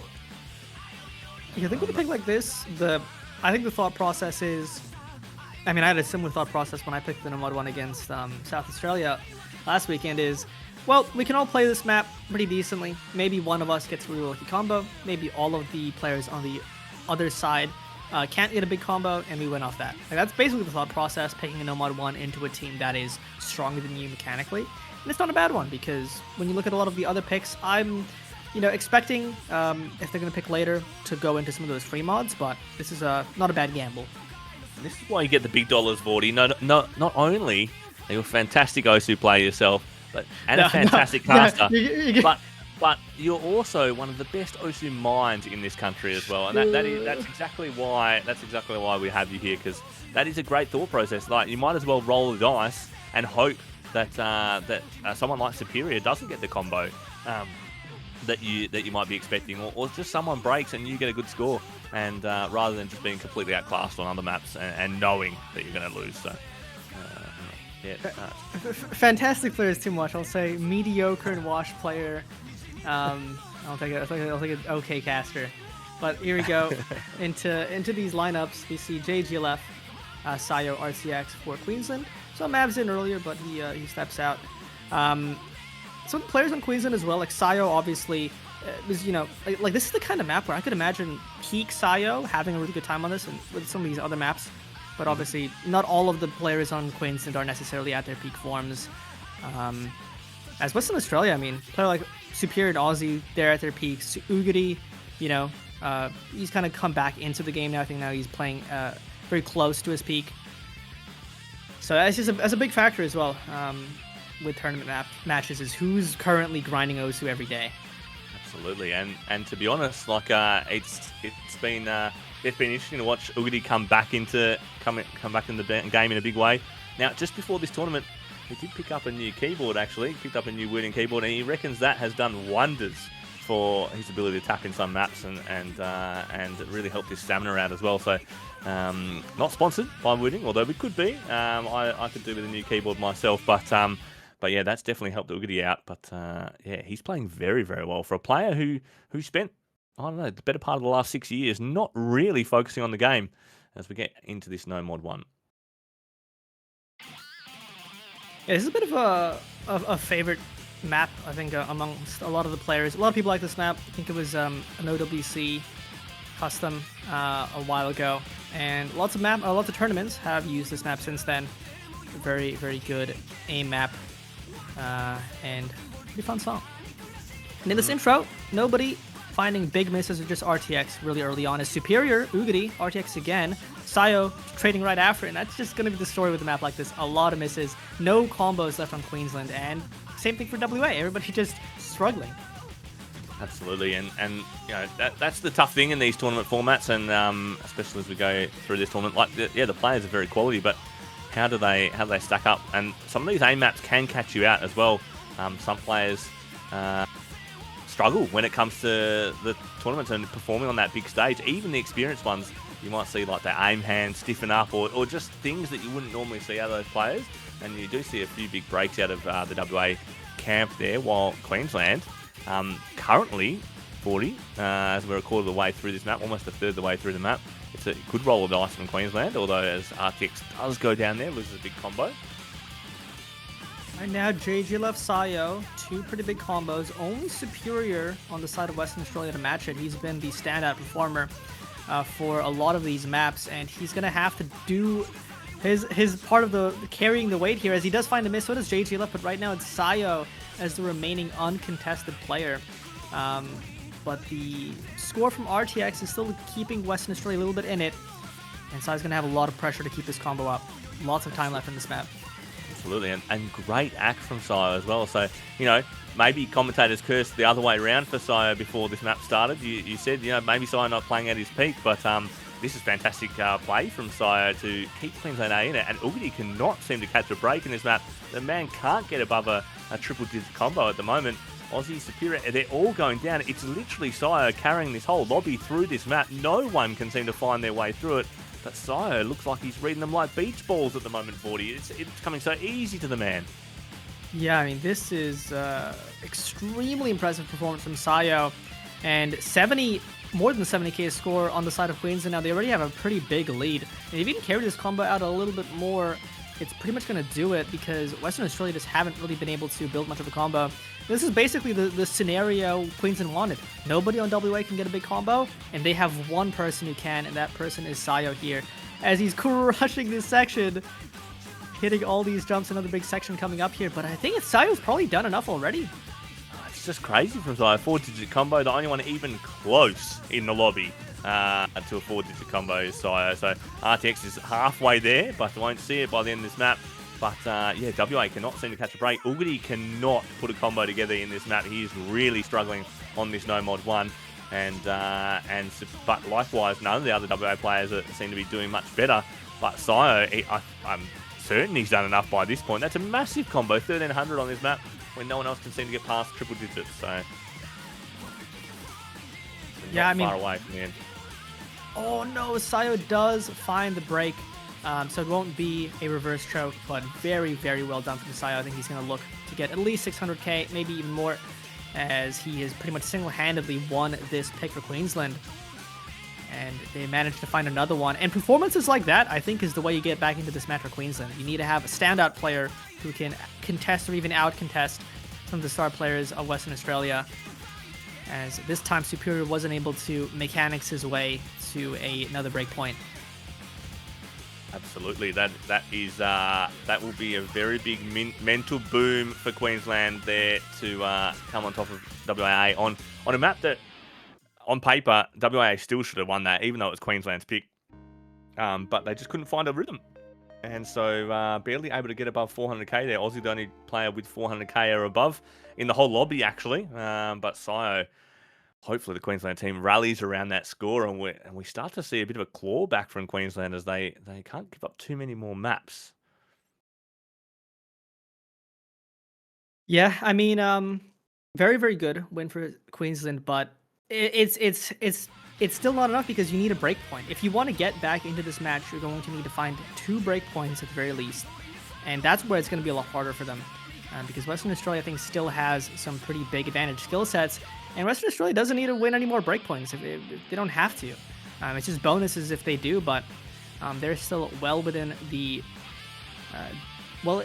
Yeah, I think with a pick like this, I think the thought process is, I mean, I had a similar thought process when I picked the Mod 1 against South Australia last weekend is, well, we can all play this map pretty decently. Maybe one of us gets a really lucky combo. Maybe all of the players on the other side can't get a big combo, and we win off that. Like, that's basically the thought process, picking a No Mod 1 into a team that is stronger than you mechanically. And it's not a bad one, because when you look at a lot of the other picks, I'm expecting, if they're going to pick later, to go into some of those free mods, but this is not a bad gamble. And this is why you get the big dollars, Vordi. Not only are you a fantastic Osu player yourself, but a fantastic caster, but you're also one of the best Osu minds in this country as well, and that's exactly why we have you here, because that is a great thought process. Like, you might as well roll the dice and hope that someone like Superior doesn't get the combo that you might be expecting, or just someone breaks and you get a good score, and rather than just being completely outclassed on other maps and knowing that you're going to lose. So. Fantastic player is too much. I'll say mediocre and washed player. I'll take an okay caster. But here we go into these lineups. We see JGLF, Sayo, RCX for Queensland. So Mavs in earlier, but he steps out. Some players on Queensland as well, like Sayo, obviously is like this is the kind of map where I could imagine peak Sayo having a really good time on this, and with some of these other maps. But obviously, not all of the players on Queensland are necessarily at their peak forms. As Western Australia, I mean, player like Superior and Aussie, they're at their peaks. uyghti, he's kind of come back into the game now. I think now he's playing very close to his peak. So that's a big factor as well with tournament matches, is who's currently grinding Osu every day. Absolutely, and to be honest, like it's been interesting to watch uyghti come back in the game in a big way. Now, just before this tournament, he did pick up a new keyboard. Actually, he picked up a new wooden keyboard, and he reckons that has done wonders for his ability to attack in some maps and really helped his stamina out as well. So, not sponsored by Wooding, although we could be. I could do with a new keyboard myself, but yeah, that's definitely helped uyghti out. But yeah, he's playing very, very well for a player who spent, I don't know, the better part of the last 6 years not really focusing on the game as we get into this No Mod 1. Yeah, this is a bit of a favorite map, I think, amongst a lot of the players. A lot of people like this map. I think it was an OWC custom a while ago, and lots of tournaments have used this map since then. Very, very good aim map, and pretty fun song. And in this intro, nobody finding big misses or just RTX really early on. Is superior uyghti, RTX again, Sayo trading right after it, and that's just going to be the story with a map like this. A lot of misses, no combos left on Queensland, and same thing for WA. Everybody just struggling. Absolutely, and you know that's the tough thing in these tournament formats, and especially as we go through this tournament. Like, the players are very quality, but how do they stack up? And some of these aim maps can catch you out as well. Some players struggle when it comes to the tournaments and performing on that big stage. Even the experienced ones, you might see like their aim hand stiffen up, or just things that you wouldn't normally see out of those players. And you do see a few big breaks out of the WA camp there, while Queensland currently 40, as we're a quarter of the way through this map, almost a third of the way through the map. It's a good roll of dice from Queensland, although as RTX does go down there, loses a big combo. Right now, JGLF Sayo, two pretty big combos. Only superior on the side of Western Australia to match it. He's been the standout performer for a lot of these maps, and he's going to have to do his part of the carrying the weight here, as he does find a miss. So does JGLF, but right now it's Sayo as the remaining uncontested player. But the score from RTX is still keeping Western Australia a little bit in it, and Sayo's going to have a lot of pressure to keep this combo up. Lots of time left in this map. Absolutely, and great act from Sayo as well. So, you know, maybe commentators cursed the other way around for Sayo before this map started. You said, you know, maybe Sayo not playing at his peak, but this is fantastic play from Sayo to keep Queensland A in it, and uyghti cannot seem to catch a break in this map. The man can't get above a triple-digit combo at the moment. Aussie superior, they're all going down. It's literally Sayo carrying this whole lobby through this map. No one can seem to find their way through it. But Sayo looks like he's reading them like beach balls at the moment, Vordi. It's coming so easy to the man. Yeah, I mean, this is extremely impressive performance from Sayo. And more than 70k score on the side of Queensland. Now, they already have a pretty big lead. And if you can carry this combo out a little bit more, it's pretty much going to do it, because Western Australia just haven't really been able to build much of a combo. This is basically the scenario Queensland wanted. Nobody on WA can get a big combo, and they have one person who can, and that person is Sayo here. As he's crushing this section, hitting all these jumps, another big section coming up here, but I think Sayo's probably done enough already. It's just crazy from Sayo. 4-digit combo, the only one even close in the lobby to a 4-digit combo is Sayo. So RTX is halfway there, but won't see it by the end of this map. But yeah, WA cannot seem to catch a break. uyghti cannot put a combo together in this map. He is really struggling on this No Mod 1. But likewise, none of the other WA players seem to be doing much better. But Sayo, I'm certain he's done enough by this point. That's a massive combo, 1300 on this map, when no one else can seem to get past triple digits. So yeah, I mean, far away from the end. Oh no, Sayo does find the break. So it won't be a reverse choke, but very, very well done from Sayo. I think he's going to look to get at least 600k, maybe even more, as he has pretty much single-handedly won this pick for Queensland. And they managed to find another one. And performances like that, I think, is the way you get back into this match for Queensland. You need to have a standout player who can contest or even out-contest some of the star players of Western Australia. As this time, Superior wasn't able to mechanics his way to another break point. Absolutely, that will be a very big mental boom for Queensland there to come on top of WA on a map that, on paper, WA still should have won that, even though it was Queensland's pick. But they just couldn't find a rhythm, and so barely able to get above 400k there. Aussie, the only player with 400k or above in the whole lobby, actually. But Sayo hopefully the Queensland team rallies around that score, and we start to see a bit of a claw back from Queensland as they can't give up too many more maps. Yeah, I mean, very, very good win for Queensland, but it's still not enough because you need a break point. If you want to get back into this match, you're going to need to find 2 break points at the very least, and that's where it's going to be a lot harder for them, because Western Australia, I think, still has some pretty big advantage skill sets, and Western Australia doesn't need to win any more break points if they don't have to. It's just bonuses if they do, but they're still well within the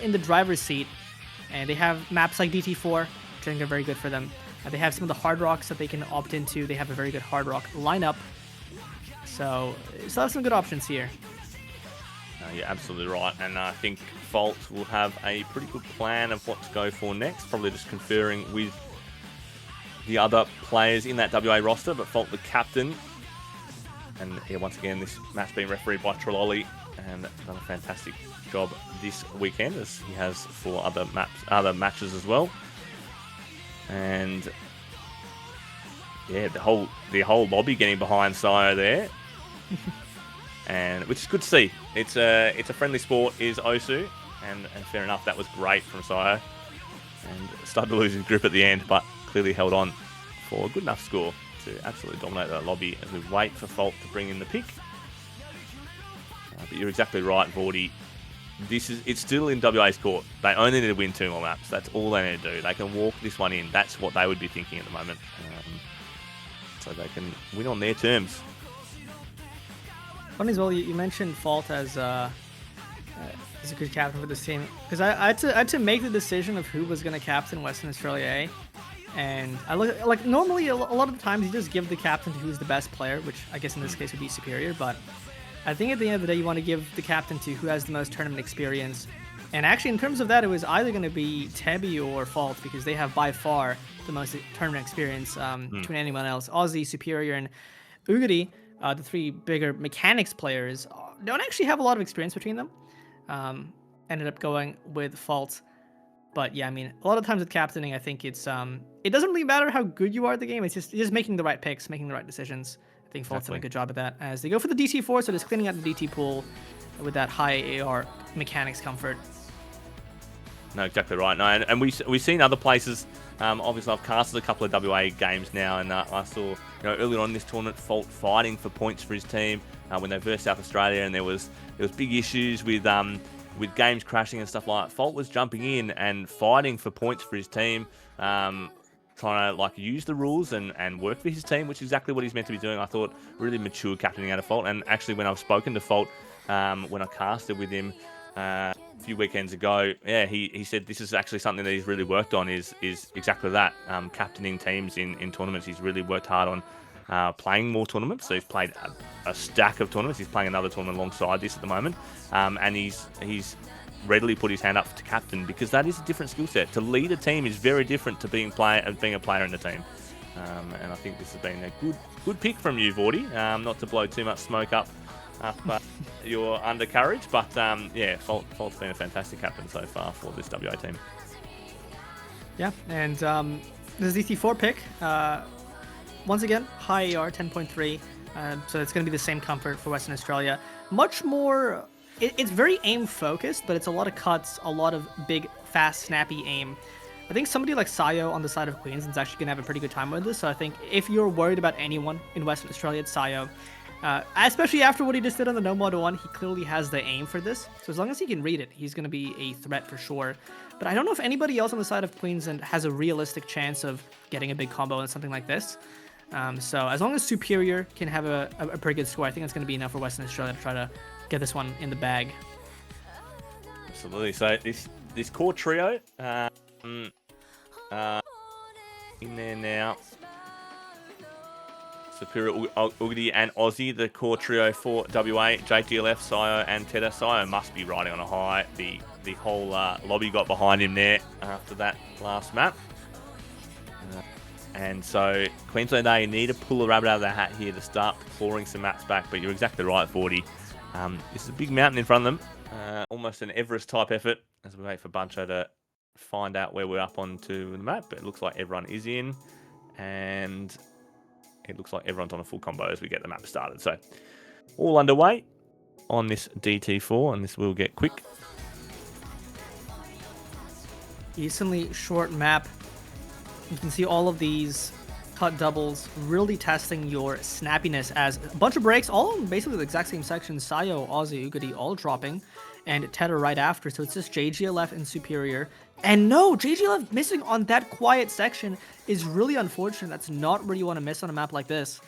in the driver's seat. And they have maps like DT4, which I think are very good for them. They have some of the hard rocks that they can opt into. They have a very good hard rock lineup. So still have some good options here. You're absolutely right. And I think Fault will have a pretty good plan of what to go for next. Probably just conferring with the other players in that WA roster, but Fault the captain. And yeah, once again, this match being refereed by Trelawney, and done a fantastic job this weekend, as he has for other matches as well. And yeah, the whole lobby getting behind Sio there, and which is good to see. It's a friendly sport, is Osu, and fair enough, that was great from Sio, and started to lose his grip at the end, but clearly held on for a good enough score to absolutely dominate that lobby as we wait for Fault to bring in the pick. But you're exactly right, Vordi. It's still in WA's court. They only need to win 2 more maps. That's all they need to do. They can walk this one in. That's what they would be thinking at the moment. So they can win on their terms. Funny as well, you mentioned Fault as a good captain for this team, because I had to make the decision of who was going to captain Western Australia A. And I look like normally a lot of the times you just give the captain to who's the best player, which I guess in this case would be Superior, but I think at the end of the day, you want to give the captain to who has the most tournament experience. And actually, in terms of that, it was either going to be Tebi or Fault, because they have by far the most tournament experience between anyone else. Aussie, Superior, and uyghti, the 3 bigger mechanics players, don't actually have a lot of experience between them. Ended up going with Fault. But yeah, I mean, a lot of times with captaining, I think it doesn't really matter how good you are at the game. It's just making the right picks, making the right decisions. I think Fault's done a good job at that, as they go for the DT4, so just cleaning out the DT pool with that high AR mechanics comfort. No, exactly right. No, and we've seen other places. Obviously, I've casted a couple of WA games now, and I saw earlier on in this tournament, Fault fighting for points for his team when they versed South Australia, and there was big issues with games crashing and stuff like that. Fault was jumping in and fighting for points for his team. Trying to use the rules and work for his team, which is exactly what he's meant to be doing. I thought really mature captaining out of Fault. And actually, when I've spoken to Fault, when I casted with him a few weekends ago, yeah, he said this is actually something that he's really worked on. Is exactly that, captaining teams in tournaments. He's really worked hard on playing more tournaments. So he's played a stack of tournaments. He's playing another tournament alongside this at the moment, and he's readily put his hand up to captain, because that is a different skill set. To lead a team is very different to being a player in the team. And I think this has been a good pick from you, Vordi. Not to blow too much smoke up your undercarriage, but yeah, Fault's been a fantastic captain so far for this WA team. Yeah, and this DT4 pick, once again, high AR, 10.3, so it's going to be the same comfort for Western Australia. Much more... It's very aim-focused, but it's a lot of cuts, a lot of big, fast, snappy aim. I think somebody like Sio on the side of Queensland is actually going to have a pretty good time with this, so I think if you're worried about anyone in Western Australia, it's Sio. Especially after what he just did on the No Mod 1, he clearly has the aim for this, so as long as he can read it, he's going to be a threat for sure. But I don't know if anybody else on the side of Queensland has a realistic chance of getting a big combo in something like this. So as long as Superior can have a pretty good score, I think that's going to be enough for Western Australia to try to get this one in the bag. Absolutely. So this core trio in there now. Superior, uyghti, and Aussie, the core trio for WA. JGLF, Sio, and Tedda. Sio must be riding on a high. The whole lobby got behind him there after that last map. And so Queensland A need to pull a rabbit out of their hat here to start clawing some maps back. But you're exactly right, Vordi. This is a big mountain in front of them. Almost an Everest-type effort as we wait for Buncho to find out where we're up onto the map. But it looks like everyone is in. And it looks like everyone's on a full combo as we get the map started. So all underway on this DT4, and this will get quick. Decently short map. You can see all of these cut doubles really testing your snappiness as a bunch of breaks, all in basically the exact same section. Sayo, Aussie, uyghti all dropping, and Tedda right after. So it's just JGLF and Superior. And no, JGLF missing on that quiet section is really unfortunate. That's not where you want to miss on a map like this.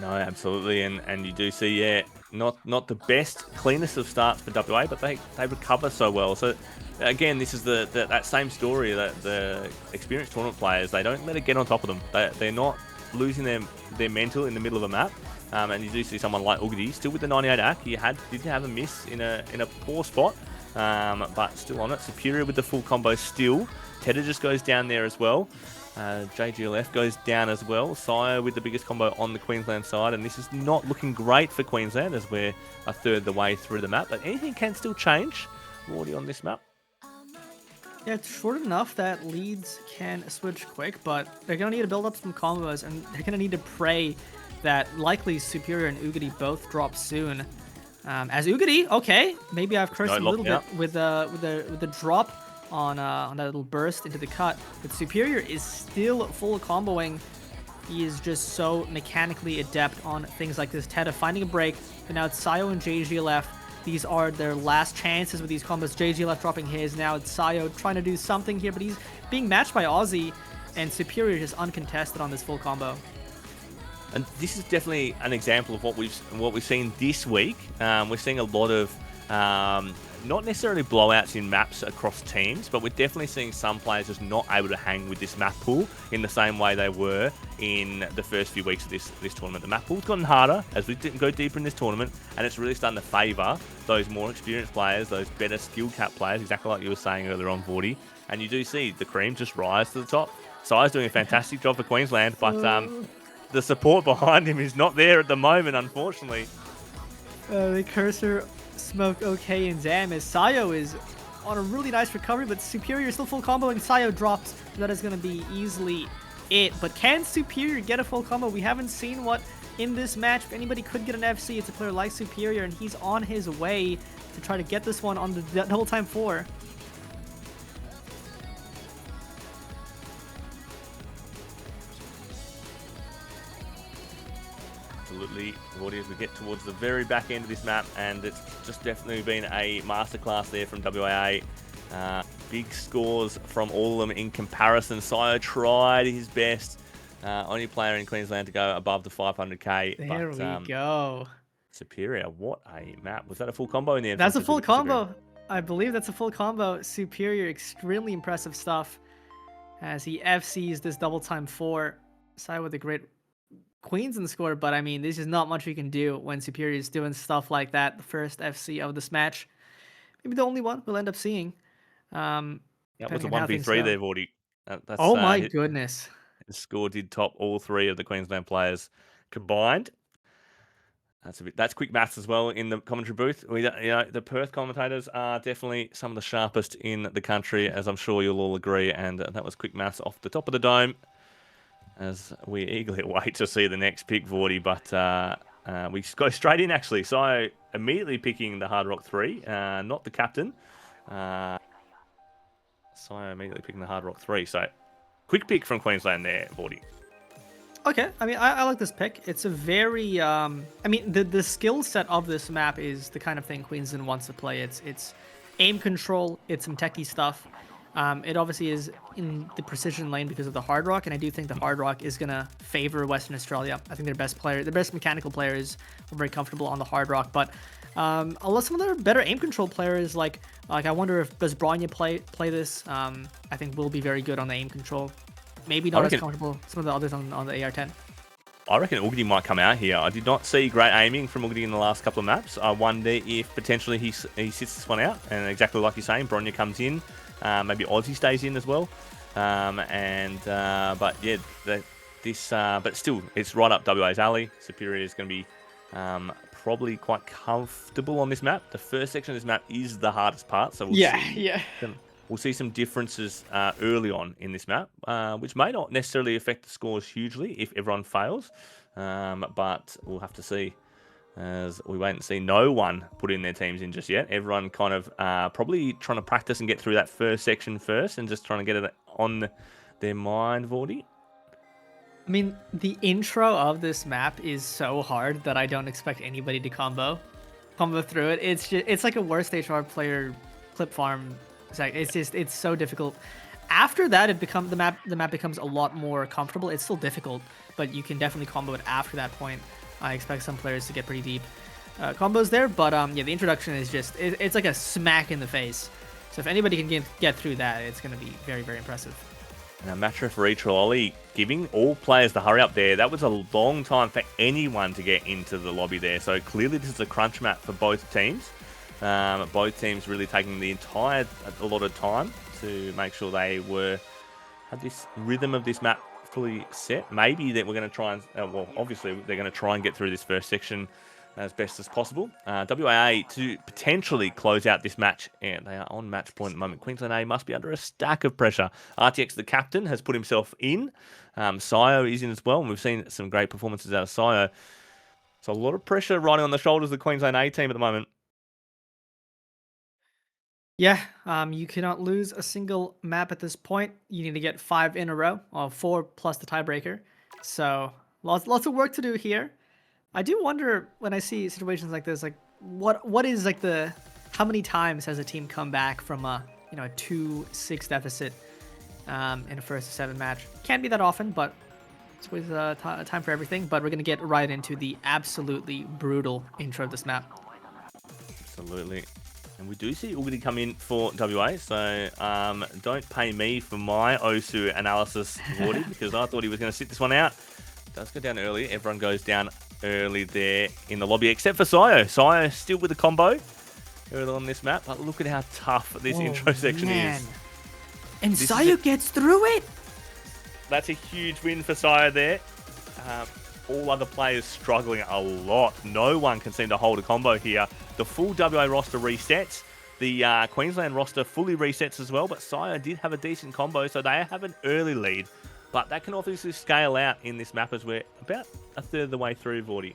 No, absolutely, and you do see, yeah, not the best, cleanest of starts for WA, but they recover so well. So again, this is that same story that the experienced tournament players, they don't let it get on top of them. They're not losing their mental in the middle of a map. And you do see someone like uyghti still with the 98 AC. He did have a miss in a poor spot, but still on it. Superior with the full combo still. Tedda just goes down there as well. JGLF goes down as well. Sayo with the biggest combo on the Queensland side, and this is not looking great for Queensland as we're a third the way through the map. But anything can still change. Vordi on this map. Yeah, it's short enough that leads can switch quick, but they're going to need to build up some combos, and they're going to need to pray that likely Superior and uyghti both drop soon. As uyghti, okay, maybe I've cursed a little bit with the drop on that little burst into the cut, but Superior is still full comboing. He is just so mechanically adept on things like this. Tedda finding a break, but now it's Sayo and JGLF. These are their last chances with these combos. JGLF dropping his. Now it's Sayo trying to do something here, but he's being matched by Aussie, and Superior just uncontested on this full combo. And this is definitely an example of what we've seen this week. We're seeing a lot of not necessarily blowouts in maps across teams, but we're definitely seeing some players just not able to hang with this map pool in the same way they were in the first few weeks of this tournament. The map pool's gotten harder as we didn't go deeper in this tournament, and it's really starting to favour those more experienced players, those better skill cap players, exactly like you were saying earlier on, Vordi. And you do see the cream just rise to the top. Sayo's doing a fantastic job for Queensland, but the support behind him is not there at the moment, unfortunately. The cursor smoked okay in Zam as Sayo is on a really nice recovery, but Superior still full combo and Sayo drops. That is going to be easily it. But can Superior get a full combo? We haven't seen what in this match. If anybody could get an FC, it's a player like Superior, and he's on his way to try to get this one on the double time 4. Absolutely, Vordi, as we get towards the very back end of this map, and it's just definitely been a masterclass there from WAA. Big scores from all of them in comparison. Sayo tried his best. Only player in Queensland to go above the 500k. There we go. Superior, what a map. Was that a full combo in the end? That's a full combo. I believe that's a full combo. Superior, extremely impressive stuff as he FCs this double time 4. Sayo with a great Queens in the score, but I mean, there's just not much you can do when Superior is doing stuff like that. The first FC of this match, maybe the only one we'll end up seeing. That was a 1v3 there, Vordi. Oh my goodness! The score did top all 3 of the Queensland players combined. That's quick maths as well in the commentary booth. The Perth commentators are definitely some of the sharpest in the country, as I'm sure you'll all agree. And that was quick maths off the top of the dome, as we eagerly await to see the next pick, Vordi. But we go straight in, actually. So immediately picking the Hard Rock 3, not the captain. So immediately picking the Hard Rock 3. So quick pick from Queensland there, Vordi. Okay, I mean, I like this pick. It's a very, I mean, the skill set of this map is the kind of thing Queensland wants to play. It's aim control, it's some techie stuff. It obviously is in the precision lane because of the Hard Rock, and I do think the Hard Rock is going to favor Western Australia. I think their best mechanical players are very comfortable on the Hard Rock, but unless some of their better aim control players, like I wonder if does Bronya play this. I think will be very good on the aim control. Maybe not as comfortable some of the others on the AR-10. I reckon uyghti might come out here. I did not see great aiming from uyghti in the last couple of maps. I wonder if potentially he sits this one out, and exactly like you're saying, Bronya comes in. Maybe Aussie stays in as well. But yeah, but still, it's right up WA's alley. Superior is going to be probably quite comfortable on this map. The first section of this map is the hardest part, so we'll see. we'll see some differences early on in this map, which may not necessarily affect the scores hugely if everyone fails, but we'll have to see. As we wait and see, no one put in their teams in just yet. Everyone kind of probably trying to practice and get through that first section first and just trying to get it on their mind, Vordi. I mean, the intro of this map is so hard that I don't expect anybody to combo through it. It's like a worst HR player clip farm. It's so difficult. After that, the map becomes a lot more comfortable. It's still difficult, but you can definitely combo it after that point. I expect some players to get pretty deep combos there, but yeah, the introduction is just it's like a smack in the face. So if anybody can get through that, it's going to be very, very impressive. Now, match referee Trelawney giving all players the hurry up there. That was a long time for anyone to get into the lobby there. So clearly this is a crunch map for both teams. Both teams really taking a lot of time to make sure they had this rhythm of this map fully set. Maybe that we're going to try and, well, obviously they're going to try and get through this first section as best as possible. WAA to potentially close out this match, and they are on match point at the moment. Queensland A must be under a stack of pressure. RTX, the captain, has put himself in. Sayo is in as well, and we've seen some great performances out of Sayo. So a lot of pressure riding on the shoulders of the Queensland A team at the moment. Yeah, you cannot lose a single map at this point. You need to get 5 in a row, or 4 plus the tiebreaker. So lots of work to do here. I do wonder when I see situations like this, like what is like how many times has a team come back from a 2-6 deficit in a 1st-7 match? Can't be that often, but it's always time for everything. But we're gonna get right into the absolutely brutal intro of this map. Absolutely. And we do see uyghti come in for WA, so don't pay me for my OSU analysis, Vordi, because I thought he was going to sit this one out. Does go down early. Everyone goes down early there in the lobby, except for Sayo. Sayo still with the combo early on this map, but look at how tough this intro section is. And Sayo gets through it! That's a huge win for Sayo there. All other players struggling a lot. No one can seem to hold a combo here. The full WA roster resets. The Queensland roster fully resets as well, but Sayo did have a decent combo, so they have an early lead. But that can obviously scale out in this map as we're about a third of the way through, Vordi.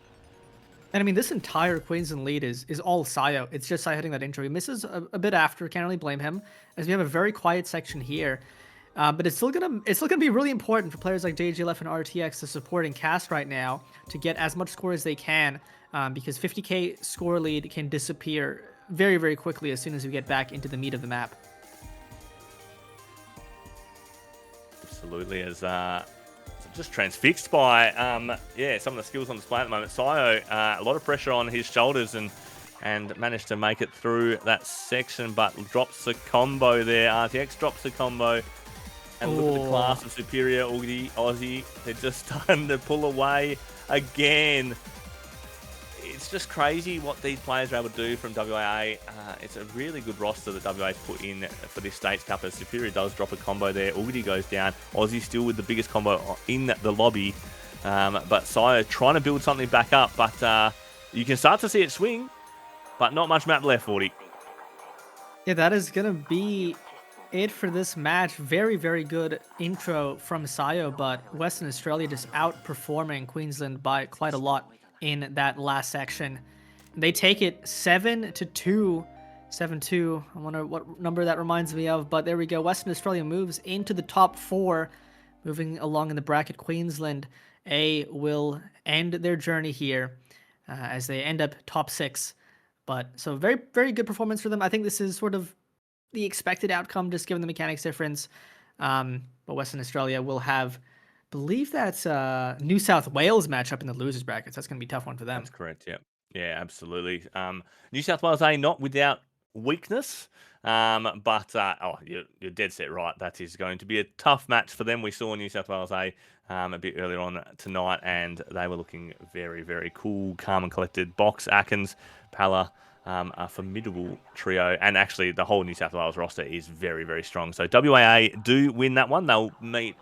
And I mean, this entire Queensland lead is all Sayo. It's just Sayo hitting that intro. He misses a bit after, can't really blame him, as we have a very quiet section here. But it's still gonna be really important for players like JGLF and RTX to support and cast right now to get as much score as they can, because 50k score lead can disappear very, very quickly as soon as we get back into the meat of the map. Absolutely, as just transfixed by some of the skills on display at the moment. Sayo, a lot of pressure on his shoulders and managed to make it through that section, but drops the combo there. RTX drops the combo. And look at the class of superior uyghti Aussie. They're just starting to pull away again. It's just crazy what these players are able to do from WA. It's a really good roster that WA's put in for this States Cup, as Superior does drop a combo there. uyghti goes down. Aussie still with the biggest combo in the lobby. But Sayo trying to build something back up. But you can start to see it swing. But not much map left, Vordi. Yeah, that is going to be it for this match. Very, very good intro from Sayo, but Western Australia just outperforming Queensland by quite a lot in that last section. They take it 7-2. 7-2. I wonder what number that reminds me of, but there we go. Western Australia moves into the top 4, moving along in the bracket. Queensland A will end their journey here as they end up top 6. But so very, very good performance for them. I think this is sort of the expected outcome, just given the mechanics difference. But Western Australia will have, believe that's New South Wales matchup in the losers brackets. That's going to be a tough one for them. That's correct, yeah. Yeah, absolutely. New South Wales A not without weakness, but you're dead set right. That is going to be a tough match for them. We saw New South Wales A a bit earlier on tonight, and they were looking very, very cool, calm and collected. Box, Atkins, Pala, a formidable trio, and actually the whole New South Wales roster is very, very strong. So WAA do win that one. They'll meet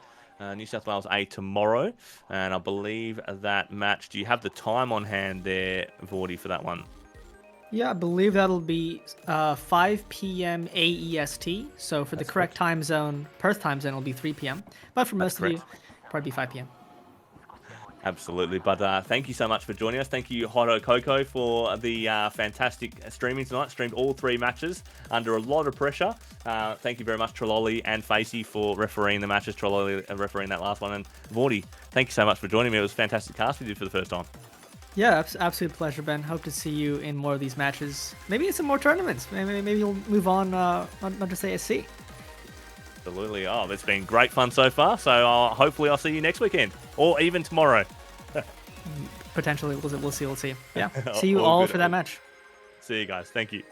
New South Wales A tomorrow, and I believe that match, do you have the time on hand there, Vordi, for that one? Yeah, I believe that'll be 5 p.m. AEST. So for the That's correct time zone, Perth time zone, it'll be 3 p.m. But for most of you, correct. probably 5 p.m. Absolutely. But thank you so much for joining us. Thank you, Hotto Coco, for the fantastic streaming tonight. Streamed all 3 matches under a lot of pressure. Thank you very much, Trelawney and Facey, for refereeing the matches. Trelawney refereeing that last one. And Vordi, thank you so much for joining me. It was a fantastic cast with you for the first time. Yeah, absolute pleasure, Ben. Hope to see you in more of these matches. Maybe in some more tournaments. Maybe you'll move on, not just ASC. Absolutely. Oh, it's been great fun so far. So hopefully I'll see you next weekend or even tomorrow. Potentially, we'll see. Yeah, see you all good. for that match. See you guys. Thank you.